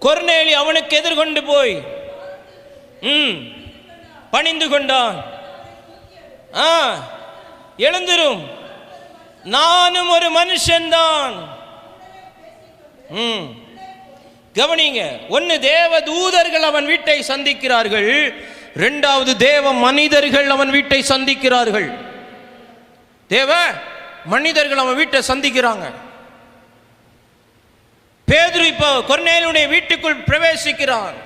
Speaker 1: கொர்நேலி அவனுக்கு எதிர்கொண்டு போய் பணிந்து கொண்டான். எழுந்திரும், நானும் ஒரு மனுஷன்தான். கவனிங்க, ஒன்னு தேவ தூதர்கள் அவன் வீட்டை சந்திக்கிறார்கள், இரண்டாவது தேவ மனிதர்கள் அவன் வீட்டை சந்திக்கிறார்கள். தேவ மனிதர்கள் அவன் வீட்டை சந்திக்கிறாங்க. பேதுரு இப்போ கொர்நேலியுடைய வீட்டுக்குள் பிரவேசிக்கிறான்.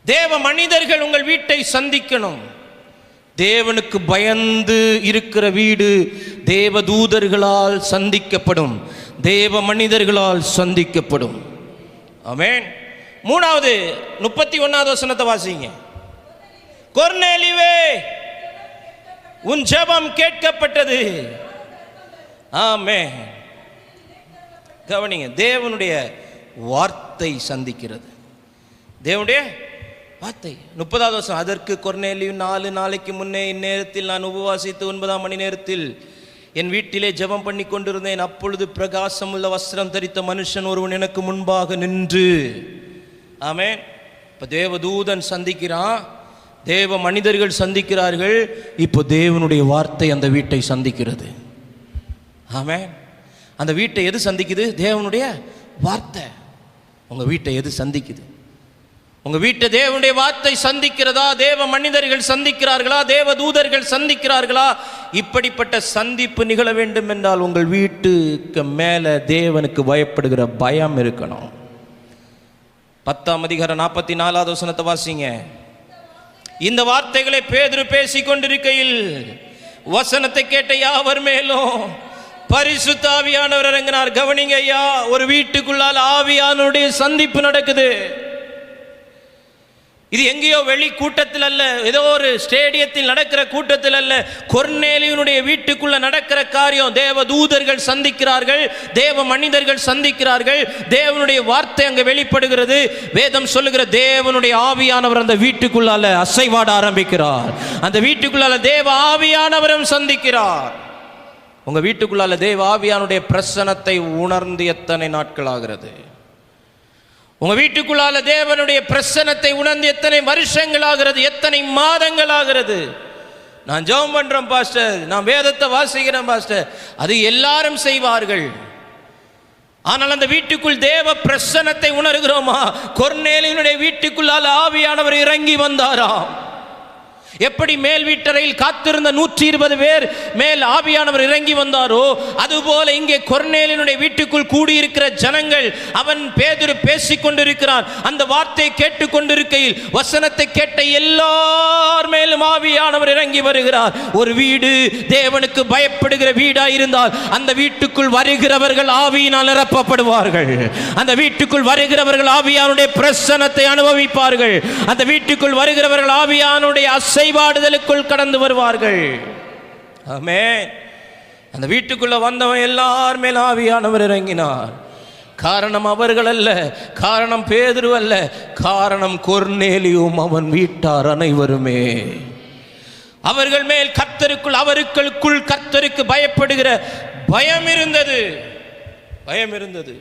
Speaker 1: தேவ மனிதர்கள் உங்கள் வீட்டை சந்திக்கணும். தேவனுக்கு பயந்து இருக்கிற வீடு தேவதூதர்களால் சந்திக்கப்படும், தேவ மனிதர்களால் சந்திக்கப்படும். ஆமென். மூணாவது 31வது வசனத்தை வாசிங்க. கொர்நேலியுவே, உன் ஜெபம் கேட்கப்பட்டது. ஆமென். கவனிங்க, தேவனுடைய வார்த்தை சந்திக்கிறது. தேவனுடைய வார்த்தை. 30வது வசனம். அதற்கு கொர்நேலியு, 4 நாளைக்கு முன்னே இந்நேரத்தில் நான் உபவாசித்து 9ஆம் மணி நேரத்தில் என் வீட்டிலே ஜெபம் பண்ணி கொண்டிருந்தேன். அப்பொழுது பிரகாசம் உள்ள வஸ்திரம் தரித்த மனுஷன் ஒருவன் எனக்கு முன்பாக நின்று. ஆமென். இப்போ தேவதூதன் சந்திக்கிறான், தேவ மனிதர்கள் சந்திக்கிறார்கள். இப்போ தேவனுடைய வார்த்தை அந்த வீட்டை சந்திக்கிறது. ஆமென். அந்த வீட்டை எது சந்திக்குது? தேவனுடைய வார்த்தை. உங்க வீட்டை எது சந்திக்குது? உங்க வீட்டை தேவனுடைய வார்த்தை சந்திக்கிறதா? தேவ மனிதர்கள் சந்திக்கிறார்களா? தேவ தூதர்கள் சந்திக்கிறார்களா? இப்படிப்பட்ட சந்திப்பு நிகழ வேண்டும் என்றால் உங்கள் வீட்டுக்கு மேல தேவனுக்கு பயப்படுகிற பயம் இருக்கணும். 10ஆம் அதிகாரம் 44வது வசனத்தை வாசிங்க. இந்த வார்த்தைகளை பேதுரு பேசிக் கொண்டிருக்கையில் வசனத்தை கேட்ட யாவர் மேலும் பரிசுத்த ஆவியானவர் இறங்கினார். கவனிங்க ஐயா, ஒரு வீட்டுக்குள்ளால் ஆவியானவருடைய சந்திப்பு நடக்குது. இது எங்கேயோ வெளி கூட்டத்தில் அல்ல, ஏதோ ஒரு ஸ்டேடியத்தில் நடக்கிற கூட்டத்தில் அல்ல, கொர்நேலியுடைய வீட்டுக்குள்ள நடக்கிற காரியம். தேவ தூதர்கள் சந்திக்கிறார்கள், தேவ மனிதர்கள் சந்திக்கிறார்கள், தேவனுடைய வார்த்தை அங்கே வெளிப்படுகிறது. வேதம் சொல்லுகிற தேவனுடைய ஆவியானவர் அந்த வீட்டுக்குள்ளால அசைவாட ஆரம்பிக்கிறார். அந்த வீட்டுக்குள்ளால தேவ ஆவியானவரும் சந்திக்கிறார். உங்க வீட்டுக்குள்ளால தேவ ஆவியானுடைய பிரசன்னத்தை உணர்ந்து எத்தனை நாட்கள் ஆகிறது? உங்க வீட்டுக்குள்ளால தேவனுடைய பிரசன்னத்தை உணர்ந்து எத்தனை வருஷங்கள் ஆகிறது? எத்தனை மாதங்கள் ஆகிறது? நான் ஜெபம் பண்றேன் பாஸ்டர், நான் வேதத்தை வாசிக்கிறேன் பாஸ்டர், அது எல்லாரும் செய்வார்கள். ஆனால் அந்த வீட்டுக்குள் தேவ பிரசன்னத்தை உணர்கிறோமா? கொர்நேலியுடைய வீட்டுக்குள்ளால ஆவியானவர் இறங்கி வந்தாராம். எப்படி மேல் வீட்டறையில் காத்திருந்த 120 பேர் மேல் ஆவியானவர் இறங்கி வந்தாரோ, அதுபோல இங்கே கொர்நேலியுடைய வீட்டுக்குள் கூடியிருக்கிற ஜனங்கள், அவன் பேதுரு பேசிக் கொண்டிருக்கிறான். அந்த வார்த்தையை கேட்டுக் கொண்டிருக்கையில் வசனத்தை கேட்ட எல்லார் மேலும் ஆவியானவர் இறங்கி வருகிறார். ஒரு வீடு தேவனுக்கு பயப்படுகிற வீடா இருந்தால் அந்த வீட்டுக்குள் வருகிறவர்கள் ஆவியினால் நிரப்பப்படுவார்கள். அந்த வீட்டுக்குள் வருகிறவர்கள் ஆவியானுடைய பிரசன்னத்தை அனுபவிப்பார்கள். அந்த வீட்டுக்குள் வருகிறவர்கள் ஆவியானுடைய அசைவாடுதலுக்குள் கடந்து வருவார்கள். ஆமென். அந்த வீட்டுக்குள்ள வந்தவன் எல்லார் மேல் ஆவியானவர் இறங்கினார். காரணம் அவர்கள் அல்ல, காரணம் பேதுரு அல்ல, காரணம் கொர்நேலியும் அவன் வீட்டார் அனைவருமே. அவர்கள் மேல் கர்த்தருக்குள், அவர்களுக்குள் கர்த்தருக்கு பயப்படுகிற பயம் இருந்தது. பயம் இருந்தது.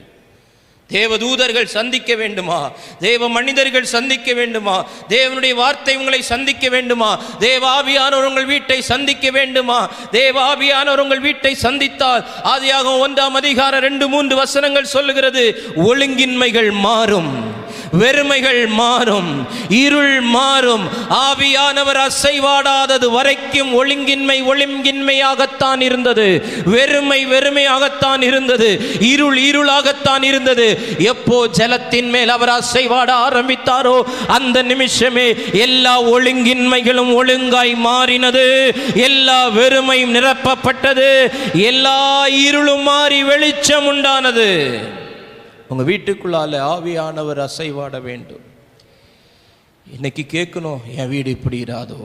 Speaker 1: தேவதூதர்கள் சந்திக்க வேண்டுமா? தேவ மனிதர்கள் சந்திக்க வேண்டுமா? தேவனுடைய வார்த்தை உங்களை சந்திக்க வேண்டுமா? தேவாவியானவர் உங்கள் வீட்டை சந்திக்க வேண்டுமா? தேவாவியானவர் உங்கள் வீட்டை சந்தித்தால் ஆதியாகமம் 1ஆம் அதிகாரம் 2-3 வசனங்கள் சொல்லுகிறது, ஒழுங்கின்மைகள் மாறும், வெறுமைகள் மாறும், இருள் மாறும். ஆவியானவர் அசைவாடாதது வரைக்கும் ஒழுங்கின்மையாகத்தான் இருந்தது, வெறுமை வெறுமையாகத்தான் இருந்தது, இருள் இருளாகத்தான் இருந்தது. எப்போ ஜலத்தின் மேல் அவர் அசைவாட ஆரம்பித்தாரோ அந்த நிமிஷமே எல்லா ஒழுங்கின்மைகளும் ஒழுங்காய் மாறினது, எல்லா வெறுமையும் நிரப்பப்பட்டது, எல்லா இருளும் மாறி வெளிச்சம் உண்டானது. உங்க வீட்டுக்குள்ளால ஆவியானவர் அசைவாட வேண்டும். இன்னைக்கு கேட்கணும், என் வீடு இப்படி இராதோ.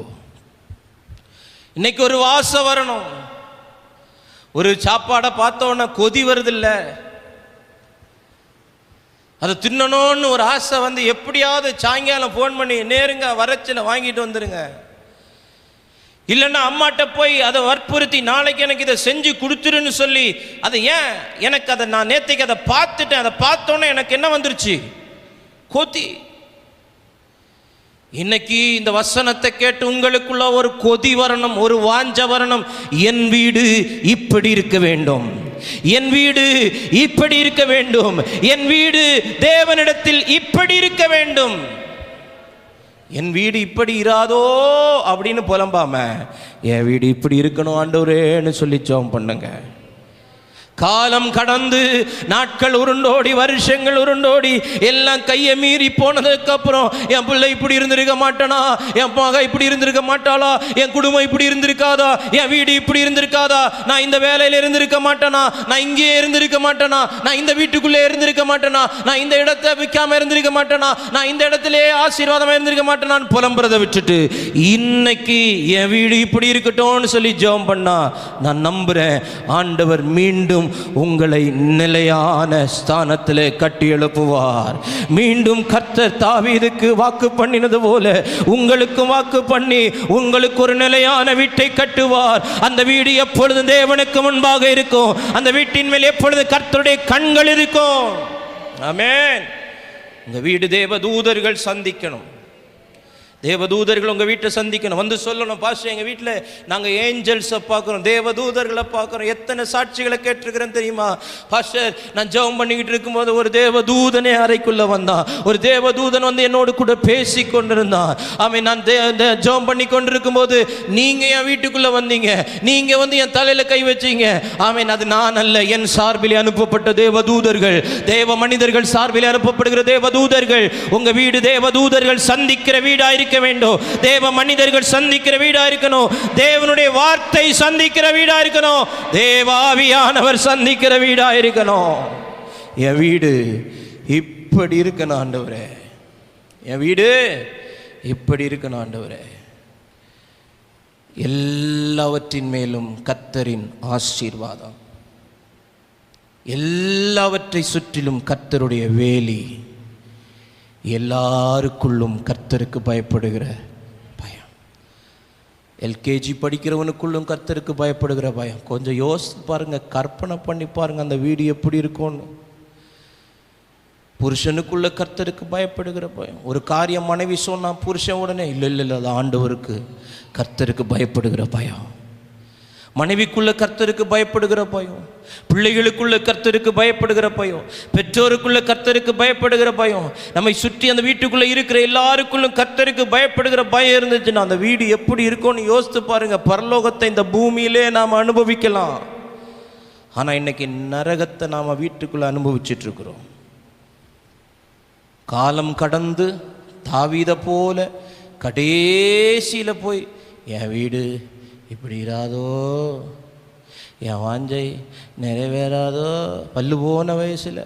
Speaker 1: இன்னைக்கு ஒரு வாசம் வரணும். ஒரு சாப்பாடை பார்த்தோன்னா கொதி வருதில்ல, அதை தின்னணும்னு ஒரு ஆசை வந்து எப்படியாவது சாயங்காலம் ஃபோன் பண்ணி நேருங்க வரச்சில வாங்கிட்டு வந்துடுங்க. இல்லைன்னா அம்மாட்ட போய் அதை வற்புறுத்தி நாளைக்கு எனக்கு இதை செஞ்சு கொடுத்துருன்னு சொல்லி, அது ஏன் எனக்கு அதை நான் நேற்றைக்கு அதை பார்த்துட்டேன், அதை பார்த்தோன்னே எனக்கு என்ன வந்துருச்சு, கொதி. இன்னைக்கு இந்த வசனத்தை கேட்டு உங்களுக்குள்ள ஒரு கொதி வரணும், ஒரு வாஞ்ச வரணும். என் வீடு இப்படி இருக்க வேண்டும், என் வீடு இப்படி இருக்க வேண்டும், என் வீடு தேவனிடத்தில் இப்படி இருக்க வேண்டும். என் வீடு இப்படி இராதோ அப்படின்னு புலம்பாம என் வீடு இப்படி இருக்கணும் ஆண்டவரேன்னு சொல்லி ஜெபம் பண்ணுங்க. காலம் கடந்து நாட்கள் உருண்டோடி வருஷங்கள் உருண்டோடி எல்லாம் கையை மீறி போனதுக்கு அப்புறம் என் பிள்ளை இப்படி இருந்திருக்க மாட்டானா, என் மக இப்படி இருந்திருக்க மாட்டாளா, என் குடும்பம் இப்படி இருந்திருக்காதா, என் வீடு இப்படி இருந்திருக்காதா, நான் இந்த வேலையில இருந்திருக்க மாட்டேனா, நான் இங்கேயே இருந்திருக்க மாட்டேனா, நான் இந்த வீட்டுக்குள்ளே இருந்திருக்க மாட்டேனா, நான் இந்த இடத்தை விற்காம இருந்திருக்க மாட்டேனா, நான் இந்த இடத்திலே ஆசீர்வாதமா இருந்திருக்க மாட்டேனான்னு புலம்புறதை விட்டுட்டு இன்னைக்கு என் வீடு இப்படி இருக்கட்டும்னு சொல்லி ஜெபம் பண்ணா நான் நம்புறேன் ஆண்டவர் மீண்டும் உங்களை நிலையான ஸ்தானத்திலே கட்டி எழுப்புவார். மீண்டும் கர்த்தர் தாவீதுக்கு வாக்கு பண்ணினது போல உங்களுக்கும் வாக்கு பண்ணி உங்களுக்கு ஒரு நிலையான வீட்டை கட்டுவார். அந்த வீடு எப்பொழுதும் தேவனுக்கு முன்பாக இருக்கும், அந்த வீட்டின் மேல் எப்பொழுது கர்த்தருடைய கண்கள் இருக்கும். ஆமென். உங்க வீடு தேவதூதர்கள் சந்திக்கணும், தேவதூதர்கள் உங்கள் வீட்டை சந்திக்கணும், வந்து சொல்லணும், பாஸ்டர் எங்கள் வீட்டில் நாங்கள் ஏஞ்சல்ஸை பார்க்குறோம், தேவதூதர்களை பார்க்குறோம். எத்தனை சாட்சிகளை கேட்டிருக்கிறேன் தெரியுமா? பாஸ்டர் நான் ஜெபம் பண்ணிக்கிட்டு இருக்கும்போது ஒரு தேவதூதனே அறைக்குள்ளே வந்தான், ஒரு தேவதூதன் வந்து என்னோடு கூட பேசி கொண்டிருந்தான். ஆமாம், நான் ஜெபம் பண்ணி கொண்டிருக்கும்போது நீங்கள் என் வீட்டுக்குள்ளே வந்தீங்க, நீங்கள் வந்து என் தலையில் கை வச்சீங்க. ஆமேன், அது நான் அல்ல, என் சார்பில் அனுப்பப்பட்ட தேவதூதர்கள், தேவ மனிதர்கள் சார்பில் அனுப்பப்படுகிற தேவதூதர்கள். உங்கள் வீடு தேவதூதர்கள் சந்திக்கிற வீடாக வேண்டும், தேவ மனிதர்கள் சந்திக்கிற வீடா இருக்கணும், தேவனுடைய வார்த்தை சந்திக்கிற வீடா இருக்கணும், தேவாவியானவர் சந்திக்கிற வீடா இருக்கணும். என் வீடு இப்படி இருக்கணும் ஆண்டவரே, என் வீடு இப்படி இருக்கணும் ஆண்டவரே. எல்லாவற்றின் மேலும் கர்த்தரின் ஆசீர்வாதம், எல்லாவற்றை சுற்றிலும் கர்த்தருடைய வேலி, எல்லாருக்குள்ளும் கர்த்தருக்கு பயப்படுகிற பயம். எல்கேஜி படிக்கிறவனுக்குள்ளும் கர்த்தருக்கு பயப்படுகிற பயம். கொஞ்சம் யோசித்து பாருங்க, கற்பனை பண்ணி பாருங்க அந்த வீடு எப்படி இருக்கும்னு. புருஷனுக்குள்ள கர்த்தருக்கு பயப்படுகிற பயம். ஒரு காரியம் மனைவி சொன்னா புருஷன் உடனே இல்லை அது ஆண்டவருக்கு கர்த்தருக்கு பயப்படுகிற பயம். மனைவிக்குள்ள கர்த்தருக்கு பயப்படுகிற பயம், பிள்ளைகளுக்குள்ள கர்த்தருக்கு பயப்படுகிற பயம், பெற்றோருக்குள்ள கர்த்தருக்கு பயப்படுகிற பயம், நம்மை சுற்றி அந்த வீட்டுக்குள்ள இருக்கிற எல்லாருக்குள்ளும் கர்த்தருக்கு பயப்படுகிற பயம் இருந்துச்சுன்னா அந்த வீடு எப்படி இருக்கும்னு யோசித்து பாருங்க. பரலோகத்தை இந்த பூமியிலே நாம் அனுபவிக்கலாம், ஆனா இன்னைக்கு நரகத்தை நாம வீட்டுக்குள்ள அனுபவிச்சுட்டு இருக்கிறோம். காலம் கடந்து தாவீதை போல கடைசியில போய் என் வீடு இப்படி இராதோ, என் வாஞ்சை நிறைவேறாதோ, பல்லு போன வயசில்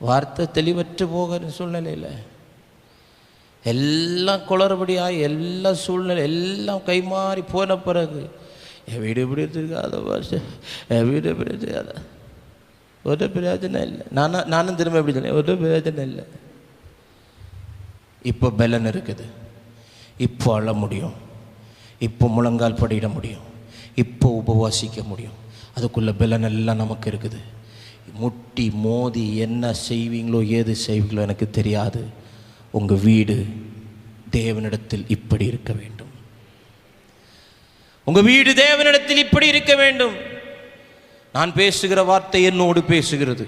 Speaker 1: வார்த்தை தெளிவற்று போகிற சூழ்நிலையில் எல்லாம் குளறுபடியாக எல்லா சூழ்நிலை எல்லாம் கைமாறி போன பிறகு என் வீடு இப்படி இருக்காதோ பாஸ்டர், என் வீடு இப்படி இருக்காத, ஒரு பிரயோஜனம் இல்லை. நானும் திரும்ப எப்படி சொன்னேன், ஒரு பிரயோஜனம் இல்லை. இப்போ பலன் இருக்குது, இப்போ அழ முடியும், இப்போ முழங்கால் படியிட முடியும், இப்போ உபவாசிக்க முடியும், அதுக்குள்ள பலன் எல்லாம் நமக்கு இருக்குது. முட்டி மோதி என்ன செய்வீங்களோ ஏது செய்வீங்களோ எனக்கு தெரியாது. உங்கள் வீடு தேவனிடத்தில் இப்படி இருக்க வேண்டும், உங்கள் வீடு தேவனிடத்தில் இப்படி இருக்க வேண்டும். நான் பேசுகிற வார்த்தை என்னோடு பேசுகிறது,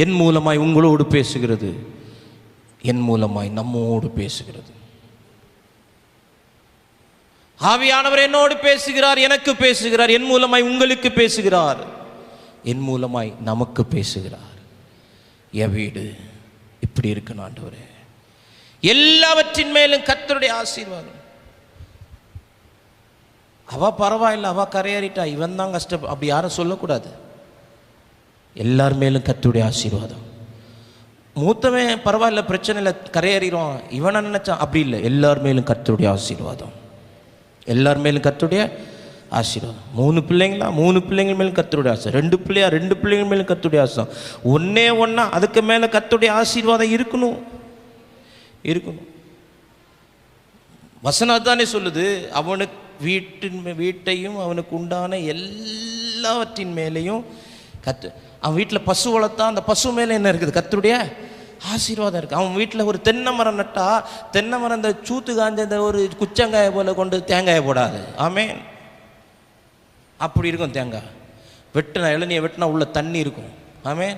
Speaker 1: என் மூலமாய் உங்களோடு பேசுகிறது. என் மூலமாய் நம்மோடு பேசுகிறது. ஆவியானவர் என்னோடு பேசுகிறார், எனக்கு பேசுகிறார், என் மூலமாய் உங்களுக்கு பேசுகிறார், என் மூலமாய் நமக்கு பேசுகிறார். என் வீடு இப்படி இருக்கணும் ஆண்டவரே. எல்லாவற்றின் மேலும் கர்த்தருடைய ஆசீர்வாதம். அவ பரவாயில்ல, அவ கரையேறிட்டா, இவன் தான் கஷ்டம், அப்படி யாரும் சொல்லக்கூடாது. எல்லார் மேலும் கர்த்தருடைய ஆசீர்வாதம். மூத்தவன் பரவாயில்ல, பிரச்சனை இல்லை, கரையேறிடுவான், இவனை நினைச்சான், அப்படி இல்லை. எல்லார் மேலும் கர்த்தருடைய ஆசீர்வாதம். எல்லார் மேலும் கர்த்தருடைய ஆசீர்வாதம். 3 பிள்ளைங்களா, 3 பிள்ளைங்கள் மேலும் கர்த்தருடைய ஆசீர்வாதம். 2 பிள்ளையா, 2 பிள்ளைங்கள் மேலும் கர்த்தருடைய ஆசீர்வாதம். ஒன்னா அதுக்கு மேலே கர்த்தருடைய ஆசீர்வாதம் இருக்கணும். வசனம் தானே சொல்லுது, அவனுக்கு வீட்டையும் அவனுக்கு உண்டான எல்லாவற்றின் மேலேயும் அவன் வீட்டில் பசு வளர்த்தா, அந்த பசு மேலே என்ன இருக்குது? கர்த்தருடைய ஆசீர்வாதம் இருக்குது. அவன் வீட்டில் ஒரு தென்னை மரம் நட்டா, தென்னை மரம் இந்த சூத்து காஞ்ச இந்த ஒரு குச்சங்காயை போல கொண்டு தேங்காயை போடாது. ஆமென். அப்படி இருக்கும் தேங்காய். வெட்டினா, இளநியை வெட்டினா உள்ள தண்ணி இருக்கும். ஆமென்.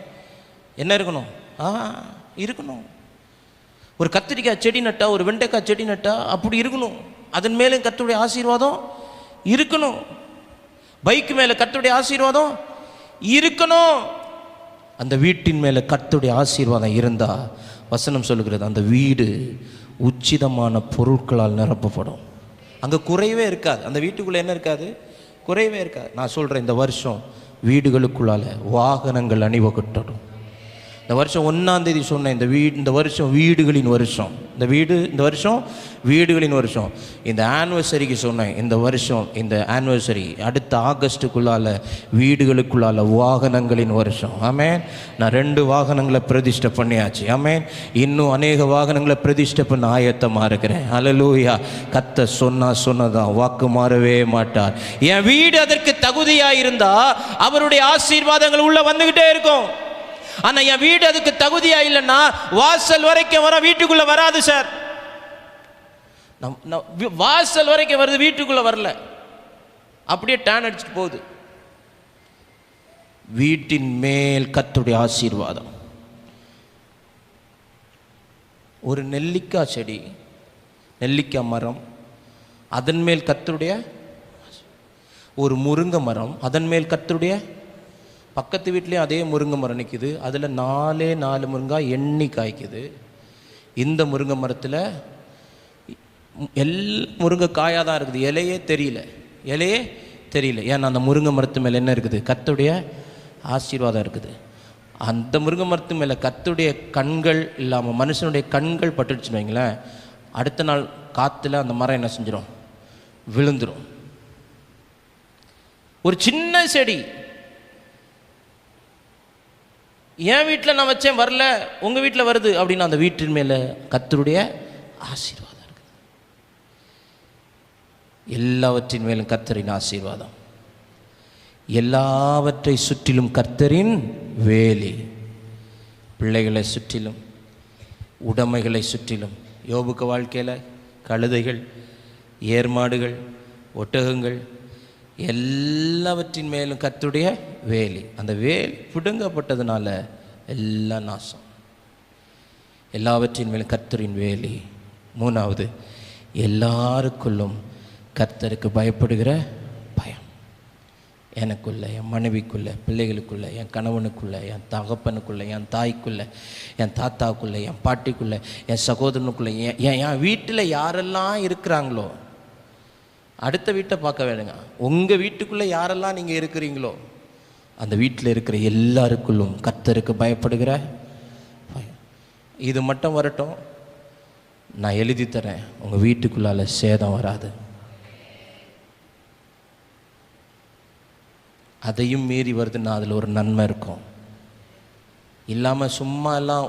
Speaker 1: என்ன இருக்கணும்? இருக்கணும். ஒரு கத்திரிக்காய் செடி நட்டா, ஒரு வெண்டைக்காய் செடி நட்டா அப்படி இருக்கணும். அதன் மேலே கர்த்தருடைய ஆசீர்வாதம் இருக்கணும். பைக்கு மேலே கர்த்தருடைய ஆசீர்வாதம் இருக்கணும். அந்த வீட்டின் மேலே கர்த்தருடைய ஆசீர்வாதம் இருந்தா, வசனம் சொல்லுகிறது, அந்த வீடு உச்சிதமான பொருட்களால் நிரப்பப்படும். அங்கே குறைவே இருக்காது. அந்த வீட்டுக்குள்ளே என்ன இருக்காது? குறைவே இருக்காது. நான் சொல்கிறேன், இந்த வருஷம் வீடுகளுக்குள்ளால வாகனங்கள் அணிவகுட்டடும். இந்த வருஷம் 1ஆம் தேதி சொன்னேன், இந்த வருஷம் வீடுகளின் வருஷம். இந்த வருஷம் வீடுகளின் வருஷம். இந்த ஆனிவர்சரிக்கு சொன்னேன், இந்த வருஷம் இந்த ஆனிவர்சரி அடுத்த ஆகஸ்ட்டுக்குள்ளால வீடுகளுக்குள்ளால வாகனங்களின் வருஷம். ஆமென். நான் 2 வாகனங்களை பிரதிஷ்டை பண்ணியாச்சு. ஆமென். இன்னும் அநேக வாகனங்களை பிரதிஷ்டை பண்ண ஆயத்தமாக இருக்கிறேன். அல்லேலூயா. கர்த்தர் சொன்னதான், வாக்கு மாறவே மாட்டார். என் வீடு அதற்கு தகுதியாக இருந்தா அவருடைய ஆசீர்வாதங்கள் உள்ள வந்துகிட்டே இருக்கும். ஆனா என் வீடு அதுக்கு தகுதியா இல்லைன்னா வாசல் வரைக்கும் வர, வீட்டுக்குள்ள வராது சார். வாசல் வரைக்கும் வருது, வீட்டுக்குள்ள வரல, அப்படியே டேன் அடிச்சுட்டு போகுது. வீட்டின் மேல் கர்த்தருடைய ஆசீர்வாதம். ஒரு நெல்லிக்காய் செடி, நெல்லிக்காய் மரம், அதன் மேல் கர்த்தருடைய, ஒரு முருங்கை மரம், அதன் மேல் கர்த்தருடைய, பக்கத்து வீட்லேயும் அதே முருங்கை மரம் நிற்குது, அதில் 4 முருங்காய் எண்ணி காய்க்குது. இந்த முருங்கை மரத்தில் முருங்கை காயாக தான் இருக்குது, இலையே தெரியல. ஏன்னா அந்த முருங்கை மரத்து மேலே என்ன இருக்குது? கர்த்தருடைய ஆசீர்வாதம் இருக்குது. அந்த முருங்கை மரத்து மேலே கர்த்தருடைய கண்கள் இல்லாமல் மனுஷனுடைய கண்கள் பட்டுடுச்சுன்னு வைங்களேன், அடுத்த நாள் காற்றுல அந்த மரம் என்ன செஞ்சிடும்? விழுந்துடும். ஒரு சின்ன செடி என் வீட்டில் நான் வச்சேன், வரல, உங்கள் வீட்டில் வருது அப்படின்னு அந்த வீட்டின் மேலே கர்த்தருடைய ஆசீர்வாதம் இருக்குது. எல்லாவற்றின் மேலும் கர்த்தரின் ஆசீர்வாதம். எல்லாவற்றை சுற்றிலும் கர்த்தரின் வேலி. பிள்ளைகளை சுற்றிலும், உடைமைகளை சுற்றிலும். யோபுக்கு வாழ்க்கையில் கழுதைகள், ஏர்மாடுகள், ஒட்டகங்கள், எல்லாவற்றின் மேலும் கர்த்தருடைய வேலி. அந்த வேலி பிடுங்கப்பட்டதுனால எல்லாம் நாசம். எல்லாவற்றின் மேலும் கர்த்தரின் வேலி. 3வது, எல்லாருக்குள்ளும் கர்த்தருக்கு பயப்படுகிற பயம். எனக்குள்ள, என் மனைவிக்குள்ள, பிள்ளைகளுக்குள்ள, என் கணவனுக்குள்ள, என் தகப்பனுக்குள்ள, என் தாய்க்குள்ள, என் தாத்தாவுக்குள்ள, என் பாட்டிக்குள்ள, என் சகோதரனுக்குள்ள, என் வீட்டில் யாரெல்லாம் இருக்கிறாங்களோ, அடுத்த வீட்டை பார்க்க வேணுங்க, உங்கள் வீட்டுக்குள்ளே யாரெல்லாம் நீங்கள் இருக்கிறீங்களோ அந்த வீட்டில் இருக்கிற எல்லாருக்குள்ளும் கர்த்தருக்கு பயப்படுகிற பயம். இது மட்டும் வரட்டும், நான் எழுதி தரேன், உங்கள் வீட்டுக்குள்ளால சேதம் வராது. அதையும் மீறி வருதுன்னா அதில் ஒரு நன்மை இருக்கும். இல்லாமல் சும்மா எல்லாம்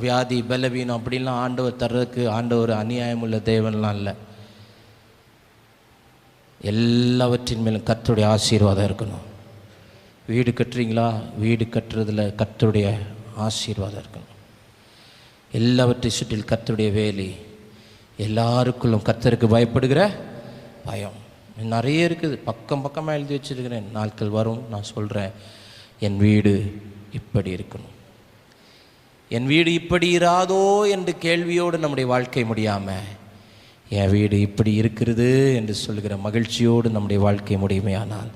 Speaker 1: வியாதி பலவீனம் அப்படின்லாம் ஆண்டவர் தர்றதுக்கு ஆண்டவர் அநியாயம் உள்ள தேவன்லாம் இல்லை. எல்லாவற்றின் மேலும் கர்த்தருடைய ஆசீர்வாதம் இருக்கணும். வீடு கட்டுறீங்களா? வீடு கட்டுறதுல கர்த்தருடைய ஆசீர்வாதம் இருக்கணும். எல்லாவற்றை சுற்றில் கர்த்தருடைய வேலி. எல்லாருக்குள்ளும் கர்த்தருக்கு பயப்படுகிற பயம். நிறைய இருக்குது, பக்கமாக எழுதி வச்சிருக்கிறேன். நாட்கள் வரும், நான் சொல்கிறேன், என் வீடு இப்படி இருக்கணும். என் வீடு இப்படி இராதோ என்று கேள்வியோடு நம்முடைய வாழ்க்கை முடியாமல், என் வீடு இப்படி இருக்கிறது என்று சொல்கிற மகிழ்ச்சியோடு நம்முடைய வாழ்க்கை முடியுமே. ஆனால்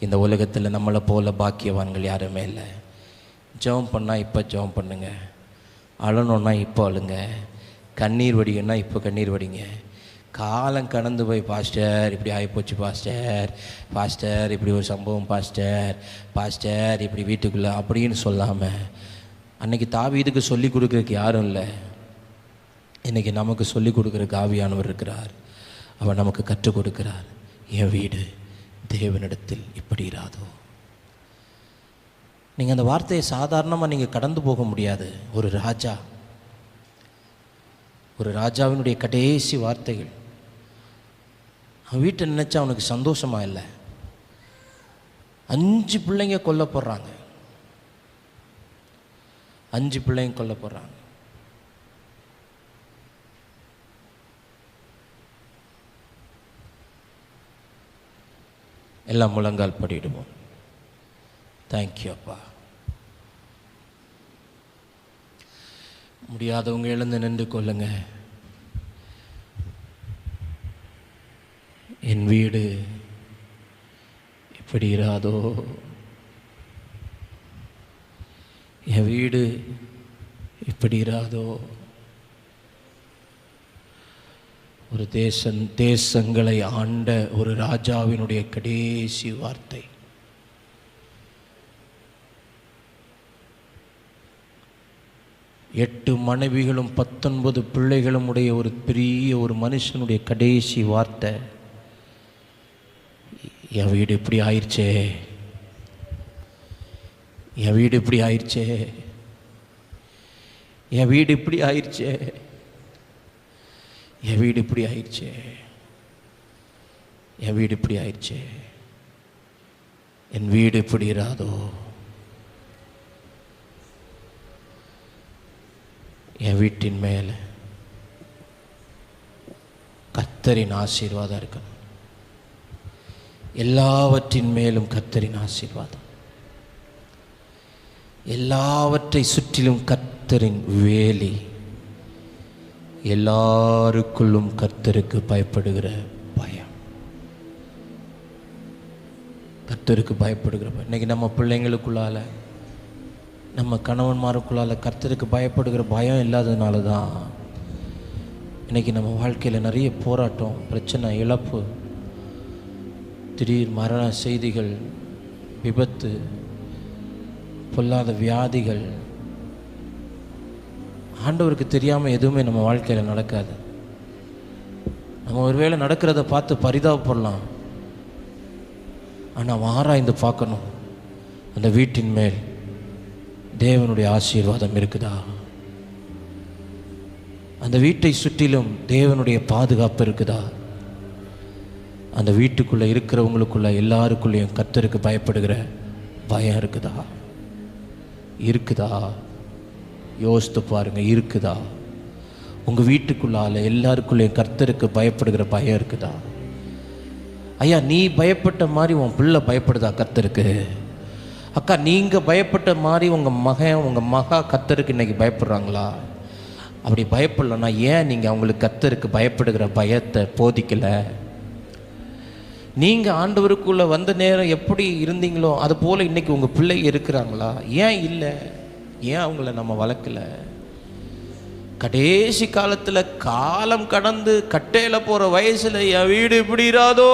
Speaker 1: இந்த உலகத்தில் நம்மளை போல பாக்கியவான்கள் யாருமே இல்லை. ஜெபம் பண்ணால் இப்போ ஜெபம் பண்ணுங்க, அழணுன்னா இப்போ அழுங்க, கண்ணீர் வடிங்கன்னா இப்போ கண்ணீர் வடிங்க. காலம் கடந்து போய் பாஸ்டர் இப்படி ஆகிப்போச்சு, பாஸ்டர் இப்படி ஒரு சம்பவம், பாஸ்டர் இப்படி வீட்டுக்குள்ளே அப்படின்னு சொல்லாமல், அன்றைக்கி தாவீதுக்கு சொல்லிக் கொடுக்குறதுக்கு யாரும் இல்லை, இன்றைக்கி நமக்கு சொல்லிக் கொடுக்குறதுக்கு ஆவியானவர் இருக்கிறார். அவர் நமக்கு கற்றுக் கொடுக்கிறார். என் வீடு தேவனிடத்தில் இப்படி இராதோ. நீங்கள் அந்த வார்த்தையை சாதாரணமாக நீங்கள் கடந்து போக முடியாது. ஒரு ராஜாவினுடைய கடைசி வார்த்தைகள். அவன் வீட்டை நினச்சா அவனுக்கு சந்தோஷமா இல்லை. 5 பிள்ளைங்க கொல்லப்படுறாங்க, 5 பிள்ளைங்க கொல்லப்படுறாங்க. எல்லாம் முழங்கால் படிடுவோம். தேங்க்யூ அப்பா. முடியாதவங்க எழுந்து நின்று கொள்ளுங்க. என் வீடு இப்படி இராதோ, என் வீடு இப்படி இராதோ. ஒரு தேசங்களை ஆண்ட ஒரு ராஜாவினுடைய கடைசி வார்த்தை. எட்டு மனைவிகளும் 19 பிள்ளைகளும் உடைய ஒரு பெரிய ஒரு மனுஷனுடைய கடைசி வார்த்தை. என் வீடு இப்படி ஆயிடுச்சே, என் வீடு இப்படி ஆயிடுச்சே, என் வீடு இப்படி ஆயிடுச்சே, என் வீடு இப்படி ஆயிடுச்சே, என் வீடு இப்படி ஆயிடுச்சே. என் வீடு இப்படி இராதோ, என் வீட்டின் மேலே கர்த்தரின் ஆசீர்வாதம் இருக்கணும். எல்லாவற்றின் மேலும் கர்த்தரின் ஆசீர்வாதம், எல்லாவற்றை சுற்றிலும் கர்த்தரின் வேலி, எல்லாருக்குள்ளும் கர்த்தருக்கு பயப்படுகிற பயம், கர்த்தருக்கு பயப்படுகிற பயம். இன்னைக்கு நம்ம பிள்ளைங்களுக்குள்ளால, நம்ம கணவன்மாருக்குள்ளால கர்த்தருக்கு பயப்படுகிற பயம் இல்லாததுனால தான் இன்றைக்கி நம்ம வாழ்க்கையில் நிறைய போராட்டம், பிரச்சனை, இழப்பு, திடீர் மரண செய்திகள், விபத்து, பொல்லாத வியாதிகள். ஆண்டவருக்கு தெரியாமல் எதுவுமே நம்ம வாழ்க்கையில் நடக்காது. நம்ம ஒருவேளை நடக்கிறத பார்த்து பரிதாபப்படலாம், ஆனால் ஆராய்ந்து பார்க்கணும், அந்த வீட்டின் மேல் தேவனுடைய ஆசீர்வாதம் இருக்குதா, அந்த வீட்டை சுற்றிலும் தேவனுடைய பாதுகாப்பு இருக்குதா, அந்த வீட்டுக்குள்ளே இருக்கிறவங்களுக்குள்ள எல்லாருக்குள்ளேயும் கர்த்தருக்கு பயப்படுகிற பயம் இருக்குதா, இருக்குதா? யோசித்து பாருங்க, இருக்குதா? உங்கள் வீட்டுக்குள்ளால எல்லாருக்குள்ளேயும் கர்த்தருக்கு பயப்படுகிற பயம் இருக்குதா? ஐயா, நீ பயப்பட்ட மாதிரி உன் பிள்ளை பயப்படுதா கர்த்தருக்கு? அக்கா, நீங்கள் பயப்பட்ட மாதிரி உங்கள் மகன், உங்கள் மகா கர்த்தருக்கு இன்றைக்கி பயப்படுறாங்களா? அப்படி பயப்படலன்னா ஏன் நீங்கள் அவங்களுக்கு கர்த்தருக்கு பயப்படுகிற பயத்தை போதிக்கலை? நீங்கள் ஆண்டவருக்குள்ளே வந்த நேரம் எப்படி இருந்தீங்களோ அது போல் இன்றைக்கி உங்கள் பிள்ளை இருக்கிறாங்களா? ஏன் இல்லை? ஏன் அவங்கள நம்ம வளர்க்கலை? கடைசி காலத்தில் காலம் கடந்து கட்டையில் போகிற வயசில் என் வீடு இப்படி இராதோ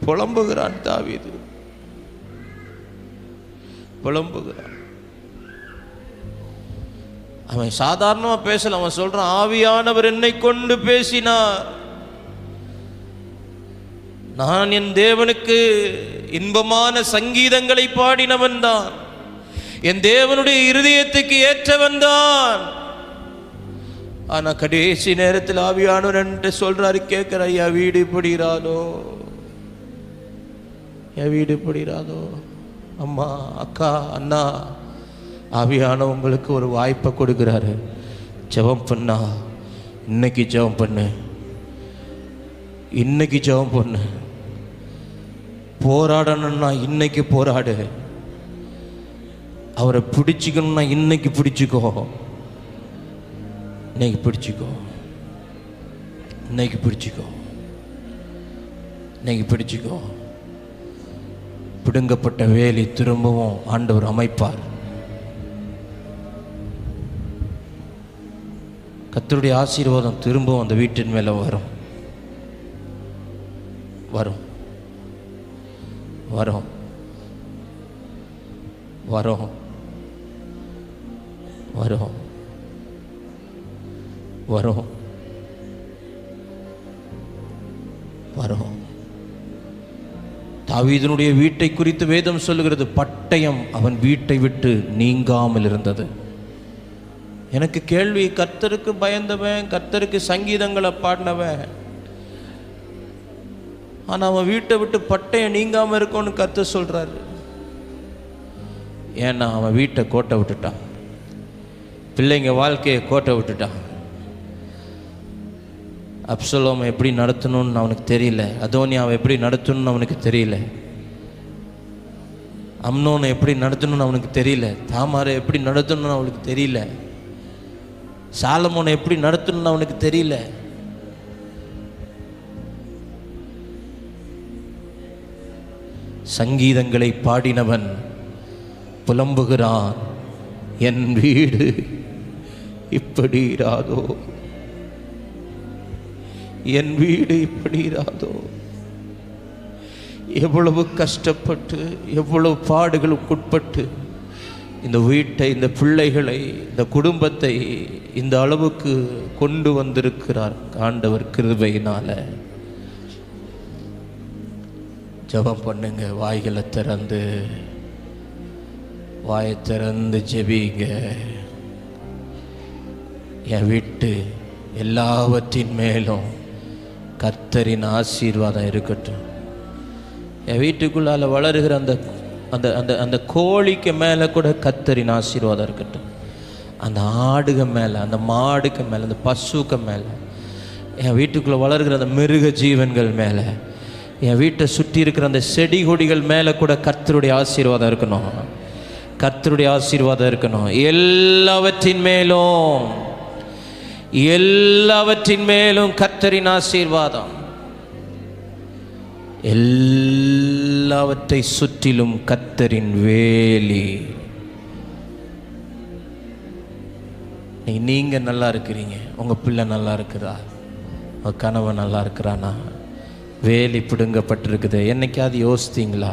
Speaker 1: புலம்புகிறான் தாவீது, புலம்புகிறான். அவன் சாதாரணமாக பேசல, அவன் சொல்றான், ஆவியானவர் என்னை கொண்டு பேசினார், நான் என் தேவனுக்கு இன்பமான சங்கீதங்களை பாடினவன் தான், என் தேவனுடைய இருதயத்துக்கு ஏற்றவன் தான். ஆனா கடைசி நேரத்தில் ஆவியானவர் என்று சொல்றாரு, கேட்கிற, என் வீடு இப்படி இராதோ, என் வீடு இப்படி இராதோ. அம்மா, அக்கா, அண்ணா, ஆவியானவர் உங்களுக்கு ஒரு வாய்ப்பை கொடுக்குறாரு. ஜெபம் பண்ணா இன்னைக்கு ஜெபம் பண்ணு, இன்னைக்கு ஜெபம் பண்ணு. போராடணும்னா இன்னைக்கு போராடு. அவரை பிடிச்சிக்கணும்னா இன்னைக்கு பிடிச்சிக்கோ, இன்னைக்கு பிடிச்சிக்கோ, இன்னைக்கு பிடிச்சிக்கோ, இன்னைக்கு பிடிச்சிக்கோ. பிடுங்கப்பட்ட வேலி திரும்பவும் ஆண்டவர் அமைப்பார். கர்த்தருடைய ஆசீர்வாதம் திரும்பவும் அந்த வீட்டின் மேலே வரும் வரும் வரும் வரும் வரும் வரும் வரும். தாவீதினுடைய வீட்டை குறித்து வேதம் சொல்லுகிறது, பட்டயம் அவன் வீட்டை விட்டு நீங்காமல் இருந்தது. எனக்கு கேள்வி, கர்த்தருக்கு பயந்தவன், கர்த்தருக்கு சங்கீதங்களை பாடினவன், ஆனா அவன் வீட்டை விட்டு பட்டயம் நீங்காம இருக்கும்னு கர்த்தர் சொல்றாரு. ஏன்னா அவன் வீட்டை கோட்டை விட்டுட்டான், பிள்ளைங்க வாழ்க்கையை கோட்டை விட்டுட்டான். அப்சலோமை எப்படி நடத்தணும்னு அவனுக்கு தெரியல, அதோனியாவை எப்படி நடத்தணும்னு அவனுக்கு தெரியல, அம்னோனை எப்படி நடத்தணும்னு அவனுக்கு தெரியல, தாமாரை எப்படி நடத்தணும்னு அவனுக்கு தெரியல, சாலமோனை எப்படி நடத்தணும்னு அவனுக்கு தெரியல. சங்கீதங்களை பாடினவன் புலம்புகிறான், என் வீடு இப்படி இராதோ, என் வீடு இப்படி இராதோ. எவ்வளவு கஷ்டப்பட்டு எவ்வளவு பாடுகளுக்கு உட்பட்டு இந்த வீட்டை, இந்த பிள்ளைகளை, இந்த குடும்பத்தை இந்த அளவுக்கு கொண்டு வந்திருக்கிறார் ஆண்டவர் கிருபையினால. ஜெபம் பண்ணுங்க, வாய்களை திறந்து, வாயை திறந்து ஜெபிங்க. என் வீட்டு எல்லாவற்றின் மேலும் கர்த்தரின் ஆசீர்வாதம் இருக்கட்டும். என் வீட்டுக்குள்ளால வளருகிற அந்த அந்த அந்த அந்த கோழிக்கு மேலே கூட கர்த்தரின் ஆசீர்வாதம் இருக்கட்டும். அந்த ஆடுக மேலே, அந்த மாடுக்கு மேலே, அந்த பசுக்கு மேலே, என் வீட்டுக்குள்ளே வளர்கிற அந்த மிருக ஜீவன்கள் மேலே, என் வீட்டை சுற்றி இருக்கிற அந்த செடி கொடிகள் மேலே கூட கர்த்தருடைய ஆசீர்வாதம் இருக்கணும், கர்த்தருடைய ஆசீர்வாதம் இருக்கணும். எல்லாவற்றின் மேலும், எல்லாவற்றின் மேலும் கர்த்தரின் ஆசீர்வாதம். எல்லாவற்றை சுற்றிலும் கர்த்தரின் வேலி. நீங்க நல்லா இருக்கிறீங்க, உங்க பிள்ளை நல்லா இருக்கிறா, உங்க கணவன் நல்லா இருக்கிறானா, வேலி பிடுங்கப்பட்டிருக்குது. என்னைக்காவது யோசித்தீங்களா,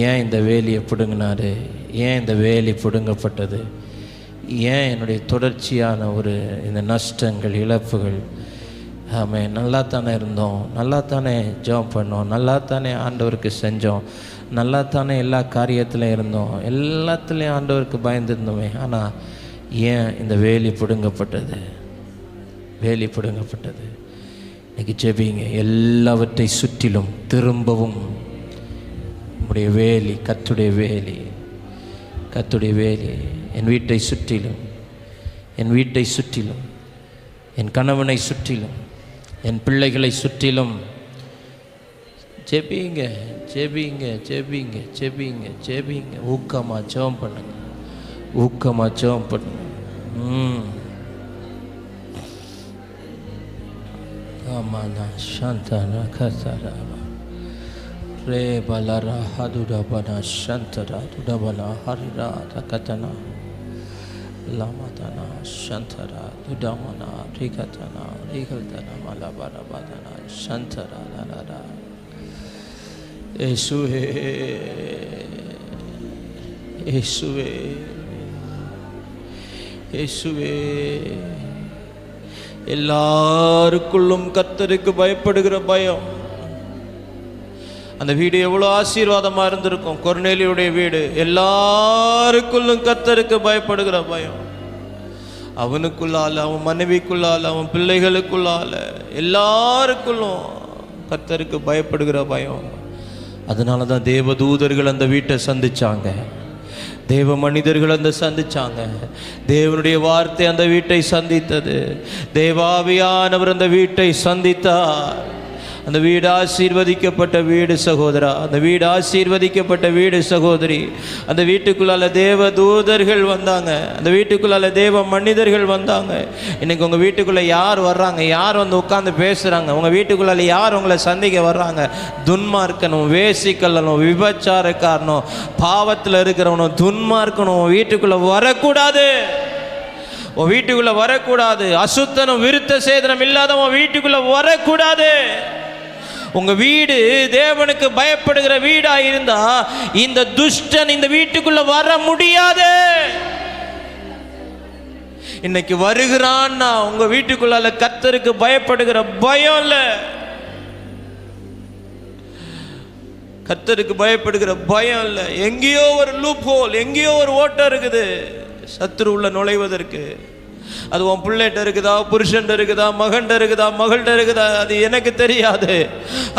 Speaker 1: ஏன் இந்த வேலியை பிடுங்கினாரு, ஏன் இந்த வேலி பிடுங்கப்பட்டது, ஏன் என்னுடைய தொடர்ச்சியான இந்த நஷ்டங்கள், இழப்புகள்? ஆமாம், நல்லா தானே இருந்தோம், நல்லா தானே ஜெபம் பண்ணோம், நல்லா தானே ஆண்டவருக்கு செஞ்சோம், நல்லா தானே எல்லா காரியத்திலையும் இருந்தோம், எல்லாத்துலேயும் ஆண்டவருக்கு பயந்துருந்தோமே. ஆனால் ஏன் இந்த வேலி பிடுங்கப்பட்டது, வேலி பிடுங்கப்பட்டது? இன்னைக்கு ஜெபிங்க, எல்லாவற்றை சுற்றிலும் திரும்பவும் நம்முடைய வேலி, கர்த்தருடைய வேலி, கர்த்தருடைய வேலி. என் வீட்டை சுற்றிலும், என் வீட்டை சுற்றிலும், என் கணவனை சுற்றிலும், என் பிள்ளைகளை சுற்றிலும் ஜெபிங்க, ஜெபிங்க, ஜெபிங்க, ஜெபிங்க, ஜெபிங்க. ஊக்கமாக ஜெபம் பண்ணுங்க, ஊக்கமாக ஜெபம் பண்ணுங்க. ஆமாண்ணா சாந்தனா கசரா ரே பலரா ஹதுடபனா சந்தரா துடபனா Har Rai தகதனா lamatana shantara dudamana rigatana rigatana malabarabadana shantara lalala. Yeshuve, Yeshuve, Yeshuve. எல்லாருக்குள்ளும் கர்த்தருக்கு பயப்படுகிற பயம். அந்த வீடு எவ்வளோ ஆசீர்வாதமா இருந்திருக்கும், கொர்நேலியுடைய வீடு. எல்லாருக்குள்ளும் கர்த்தருக்கு பயப்படுகிற பயம். அவனுக்குள்ளால, அவன் மனைவிக்குள்ளால, அவன் பிள்ளைகளுக்குள்ளால, எல்லாருக்குள்ளும் கர்த்தருக்கு பயப்படுகிற பயம். அதனால தான் தேவதூதர்கள் அந்த வீட்டை சந்திச்சாங்க, தேவ மனிதர்கள் அந்த சந்திச்சாங்க, தேவனுடைய வார்த்தை அந்த வீட்டை சந்தித்தது, தேவாவியானவர் அந்த வீட்டை சந்தித்தார். அந்த வீடு ஆசீர்வதிக்கப்பட்ட வீடு சகோதரா, அந்த வீடு ஆசீர்வதிக்கப்பட்ட வீடு சகோதரி. அந்த வீட்டுக்குள்ளால தேவ தூதர்கள் வந்தாங்க, அந்த வீட்டுக்குள்ளால தேவ மனிதர்கள் வந்தாங்க. இன்னைக்கு உங்கள் வீட்டுக்குள்ளே யார் வர்றாங்க, யார் வந்து உட்காந்து பேசுகிறாங்க, உங்கள் வீட்டுக்குள்ளால யார் உங்களை சந்திக்க வர்றாங்க? துன்மார்க்கனும், வேசிக்கல்லனும், விபச்சாரக்காரனும், பாவத்தில் இருக்கிறவனும், துன்மார்க்கனும் வீட்டுக்குள்ளே வரக்கூடாது. உன் வீட்டுக்குள்ளே வரக்கூடாது. அசுத்தனும் விருத்த சேதனம் இல்லாதவன் வீட்டுக்குள்ளே வரக்கூடாது. உங்க வீடு தேவனுக்கு பயப்படுகிற வீடா இருந்தா இந்த துஷ்டன் இந்த வீட்டுக்குள்ள வர முடியாது. இன்னைக்கு வருகிறான்னா உங்க வீட்டுக்குள்ள கர்த்தருக்கு பயப்படுகிற பயம் இல்ல, கர்த்தருக்கு பயப்படுகிற பயம் இல்ல. எங்கேயோ ஒரு லூப் ஹோல், எங்கேயோ ஒரு ஓட்டம் இருக்குது சத்துரு உள்ள நுழைவதற்கு. அது உன் பிள்ளைகிட்ட இருக்குதா, புருஷன் இருக்குதா, மகன்கிட்ட இருக்குதா, மகள்கிட்ட இருக்குதா, அது எனக்கு தெரியாது.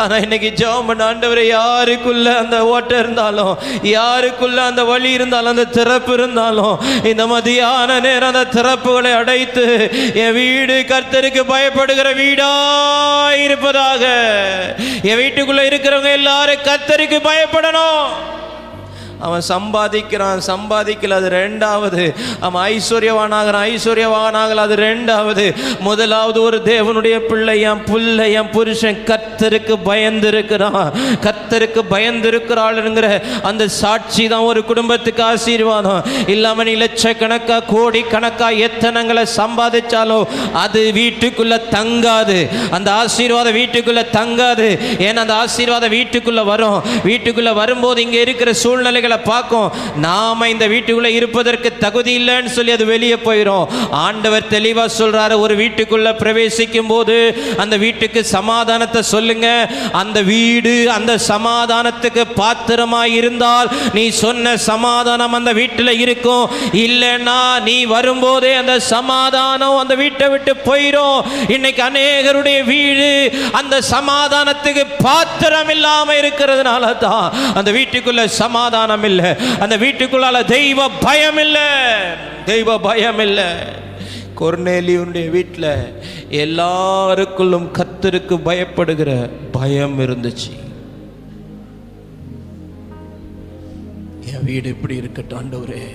Speaker 1: ஆனால் இன்னைக்கு ஜெபம் பண்ண, ஆண்டவரே யாருக்குள்ள அந்த ஓட்டம் இருந்தாலும், யாருக்குள்ள அந்த வழி இருந்தாலும், அந்த திறப்பு இருந்தாலும், இந்த மதியான நேரம் அந்த திறப்புகளை அடைத்து என் வீடு கர்த்தருக்கு பயப்படுகிற வீடா இருப்பதாக. என் வீட்டுக்குள்ள இருக்கிறவங்க எல்லாரும் கர்த்தருக்கு பயப்படணும். அவன் சம்பாதிக்கிறான், சம்பாதிக்கல, அது ரெண்டாவது. அவன் ஐஸ்வர்யவானாகிறான், ஐஸ்வர்யவானாகல, அது ரெண்டாவது. முதலாவது ஒரு தேவனுடைய பிள்ளை, என் பிள்ளை, என் புருஷன் கர்த்தருக்கு பயந்திருக்கிறான், கர்த்தருக்கு பயந்திருக்கிறாள்ங்கிற அந்த சாட்சி தான் ஒரு குடும்பத்துக்கு ஆசீர்வாதம். இல்லாமல் நீ லட்சக்கணக்கா கோடி கணக்கா எத்தனங்களை சம்பாதிச்சாலும் அது வீட்டுக்குள்ள தங்காது. அந்த ஆசீர்வாதம் வீட்டுக்குள்ள தங்காது. ஏன்னா அந்த ஆசீர்வாதம் வீட்டுக்குள்ள வரும். வீட்டுக்குள்ள வரும்போது இங்கே இருக்கிற சூழ்நிலைகள் பார்க்கும். நாம இந்த வீட்டுக்குள்ள இருப்பதற்கு தகுதி இல்லைன்னு சொல்லி அது வெளியே போயிடும். ஆண்டவர் தெளிவா சொல்றாரு, ஒரு வீட்டுக்குள்ள பிரவேசிக்கும் போது அந்த வீட்டுக்கு சமாதானத்தை சொல்லுங்க. அந்த வீடு அந்த சமாதானத்துக்கு பாத்திரமாய் இருந்தால் நீ சொன்ன சமாதானம் அந்த வீட்டில் இருக்கும். இல்லைன்னா நீ வரும்போதே அந்த சமாதானம் அந்த வீட்டை விட்டு போயிடும். இன்னைக்கு அநேகருடைய வீடு அந்த சமாதானத்துக்கு பாத்திரம் இல்லாம இருக்கிறதுனால தான் அந்த வீட்டுக்குள்ள சமாதானம் இல்லை, அந்த வீட்டுக்குள்ளால தெய்வ பயம் இல்லை, தெய்வ பயம் இல்லை. கொர்நேலியுடைய வீட்டில் எல்லாருக்குள்ளும் கர்த்தருக்கு பயப்படுகிற பயம் இருந்துச்சு. என் வீடு இப்படி இருக்கட்டும் ஆண்டவரே,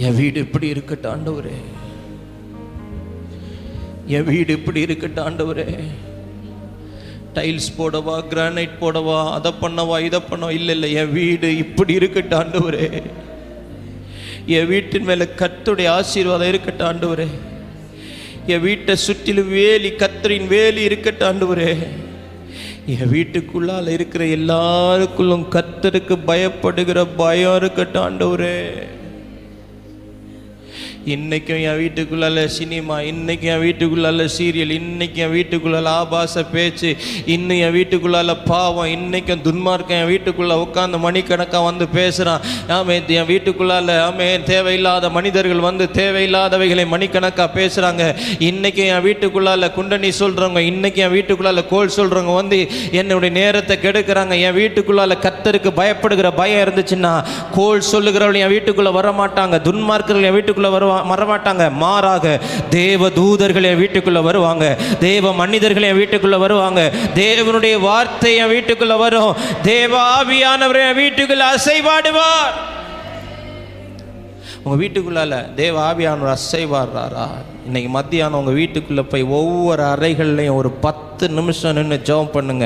Speaker 1: என் வீடு இப்படி இருக்கட்டும் ஆண்டவரே, என் வீடு இப்படி இருக்கட்டும் ஆண்டவரே. டைல்ஸ் போடவா, கிரானைட் போடவா, அதை பண்ணவா, இதை பண்ணவா, இல்லை இல்லை, என் வீடு இப்படி இருக்கட்டும் ஆண்டவரே. என் வீட்டின் மேலே கர்த்தருடைய ஆசீர்வாதம் இருக்கட்டும் ஆண்டவரே. என் வீட்டை சுற்றிலும் வேலி, கர்த்தரின் வேலி இருக்கட்டும் ஆண்டவரே. என் வீட்டுக்குள்ளால இருக்கிற எல்லாருக்குள்ளும் கர்த்தருக்கு பயப்படுகிற பயம் இருக்கட்டும் ஆண்டவரே. இன்னைக்கும் என் வீட்டுக்குள்ளால சினிமா, இன்னைக்கும் என் வீட்டுக்குள்ளால சீரியல், இன்னைக்கு என் வீட்டுக்குள்ளால ஆபாச பேச்சு, இன்னும் என் வீட்டுக்குள்ளால பாவம், இன்னைக்கும் துன்மார்க்கம் என் வீட்டுக்குள்ள உட்காந்து மணிக்கணக்காக வந்து பேசுகிறான். ஆமே, என் வீட்டுக்குள்ளால ஆமே தேவையில்லாத மனிதர்கள் வந்து தேவையில்லாதவைகளை மணிக்கணக்காக பேசுகிறாங்க. இன்னைக்கு என் வீட்டுக்குள்ளால குண்டனி சொல்கிறவங்க, இன்னைக்கு என் வீட்டுக்குள்ளால கோல் சொல்கிறவங்க வந்து என்னுடைய நேரத்தை கெடுக்கிறாங்க. என் வீட்டுக்குள்ளால கர்த்தருக்கு பயப்படுகிற பயம் இருந்துச்சுன்னா கோல் சொல்லுகிறவர்கள் என் வீட்டுக்குள்ளே வரமாட்டாங்க, துன்மார்க்கர்கள் என் வீட்டுக்குள்ளே வரமாட்டாங்க. மாறாக தேவ தூதர்கள் என் வீட்டுக்குள்ள வருவாங்க, தேவ மனிதர்கள் என் வீட்டுக்குள்ள வருவாங்க, தேவனுடைய வார்த்தை என் வீட்டுக்குள்ள வரும், தேவ ஆவியானவர் என் வீட்டுக்குள்ள அசைவாடுவார். உங்க வீட்டுக்குள்ளால தேவ ஆவியானவர் அசைவாடுறாரா? இன்னைக்கு மத்தியானம் உங்க வீட்டுக்குள்ள போய் ஒவ்வொரு அறைகள்லையும் ஒரு 10 நிமிஷம் நின்று ஜெபம் பண்ணுங்க.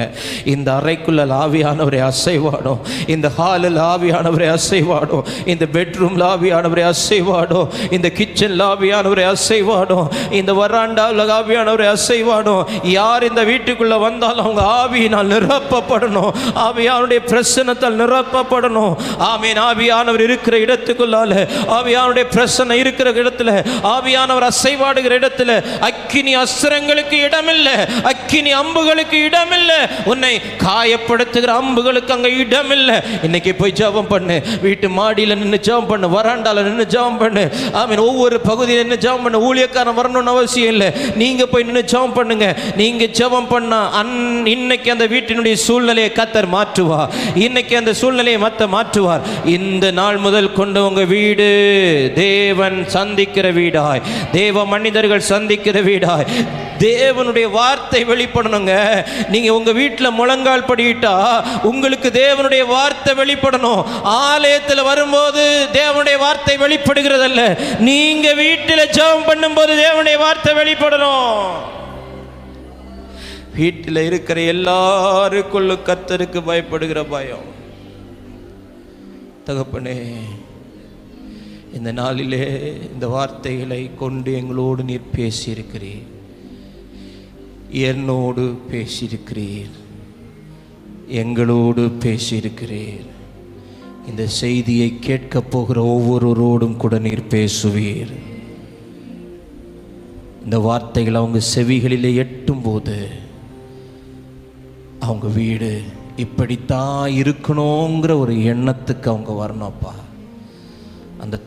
Speaker 1: இந்த அறைக்குள்ள ஆவியானவரை அசைவாடும், இந்த ஹாலில் ஆவியானவரை அசைவாடும், இந்த பெட்ரூம்ல ஆவியானவரை அசைவாடும், இந்த கிச்சன்ல ஆவியானவரை அசைவாடும், இந்த வராண்டாவில் ஆவியானவரை அசைவாடும். யார் இந்த வீட்டுக்குள்ள வந்தாலும் அவங்க ஆவியினால் நிரப்பப்படணும், ஆவியானுடைய பிரசன்னத்தால் நிரப்பப்படணும். ஆமீன். ஆவியானவர் இருக்கிற இடத்துக்குள்ளால, ஆவியானுடைய பிரசன்னம் இருக்கிற இடத்துல, ஆவியானவர் அசைவாடுகிற இடத்துல அக்கினி அஸ்திரங்களுக்கு இடமில்லை, அக்கினி அம்புகளுக்கு இடமில்லை, உன்னை காயப்படுத்துகிற அம்புகளுக்கு அங்க இடமில்லை. இன்னைக்கு போய் ஜெபம் பண்ணு, வீட்டு மாடியில் நின்று ஜெபம் பண்ணு, வராண்டால நின்று ஜெபம் பண்ணு. ஆமீன். ஒவ்வொரு பகுதியில் நின்று ஜெபம் பண்ணு. ஊழியக்காரன் வரணும்னு அவசியம் இல்லை, நீங்க போய் நின்று ஜெபம் பண்ணுங்க. நீங்க ஜெபம் பண்ணா இன்னைக்கு அந்த வீட்டினுடைய சூழ்நிலையை கர்த்தர் மாற்றுவார், இன்னைக்கு அந்த சூழ்நிலையை மாற்றுவார். இந்த நாள் முதல் கொண்டு உங்க வீடு தேவன் சந்திக்கிற வீடாய், தேவ மனிதர்கள் சந்திக்கிற வீடாய் தேவனுடைய வார்த்தை வெளிப்படணுங்க. நீங்க உங்க வீட்டில் முழங்கால் படியிட்டா உங்களுக்கு தேவனுடைய வார்த்தை வெளிப்படணும். ஆலயத்தில் வரும்போது தேவனுடைய வார்த்தை வெளிப்படுகிறதல்ல, நீங்க வீட்டில் ஜெபம் பண்ணும்போது தேவனுடைய வார்த்தை வெளிப்படணும். வீட்டில் இருக்கிற எல்லாருக்குள்ள கர்த்தருக்கு பயப்படுகிற பயம். தகப்பனே, இந்த நாளிலே இந்த வார்த்தைகளை கொண்டு எங்களோடு நீர் பேசியிருக்கிறீர், என்னோடு பேசியிருக்கிறீர், எங்களோடு பேசியிருக்கிறீர். இந்த செய்தியை கேட்கப் போகிற ஒவ்வொருவரோடும் கூட நீர் பேசுவீர். இந்த வார்த்தைகள் அவங்க செவிகளிலே எட்டும் போது அவங்க வீடு இப்படித்தான் இருக்கணுங்கிற ஒரு எண்ணத்துக்கு அவங்க வரணும்ப்பா. அந்த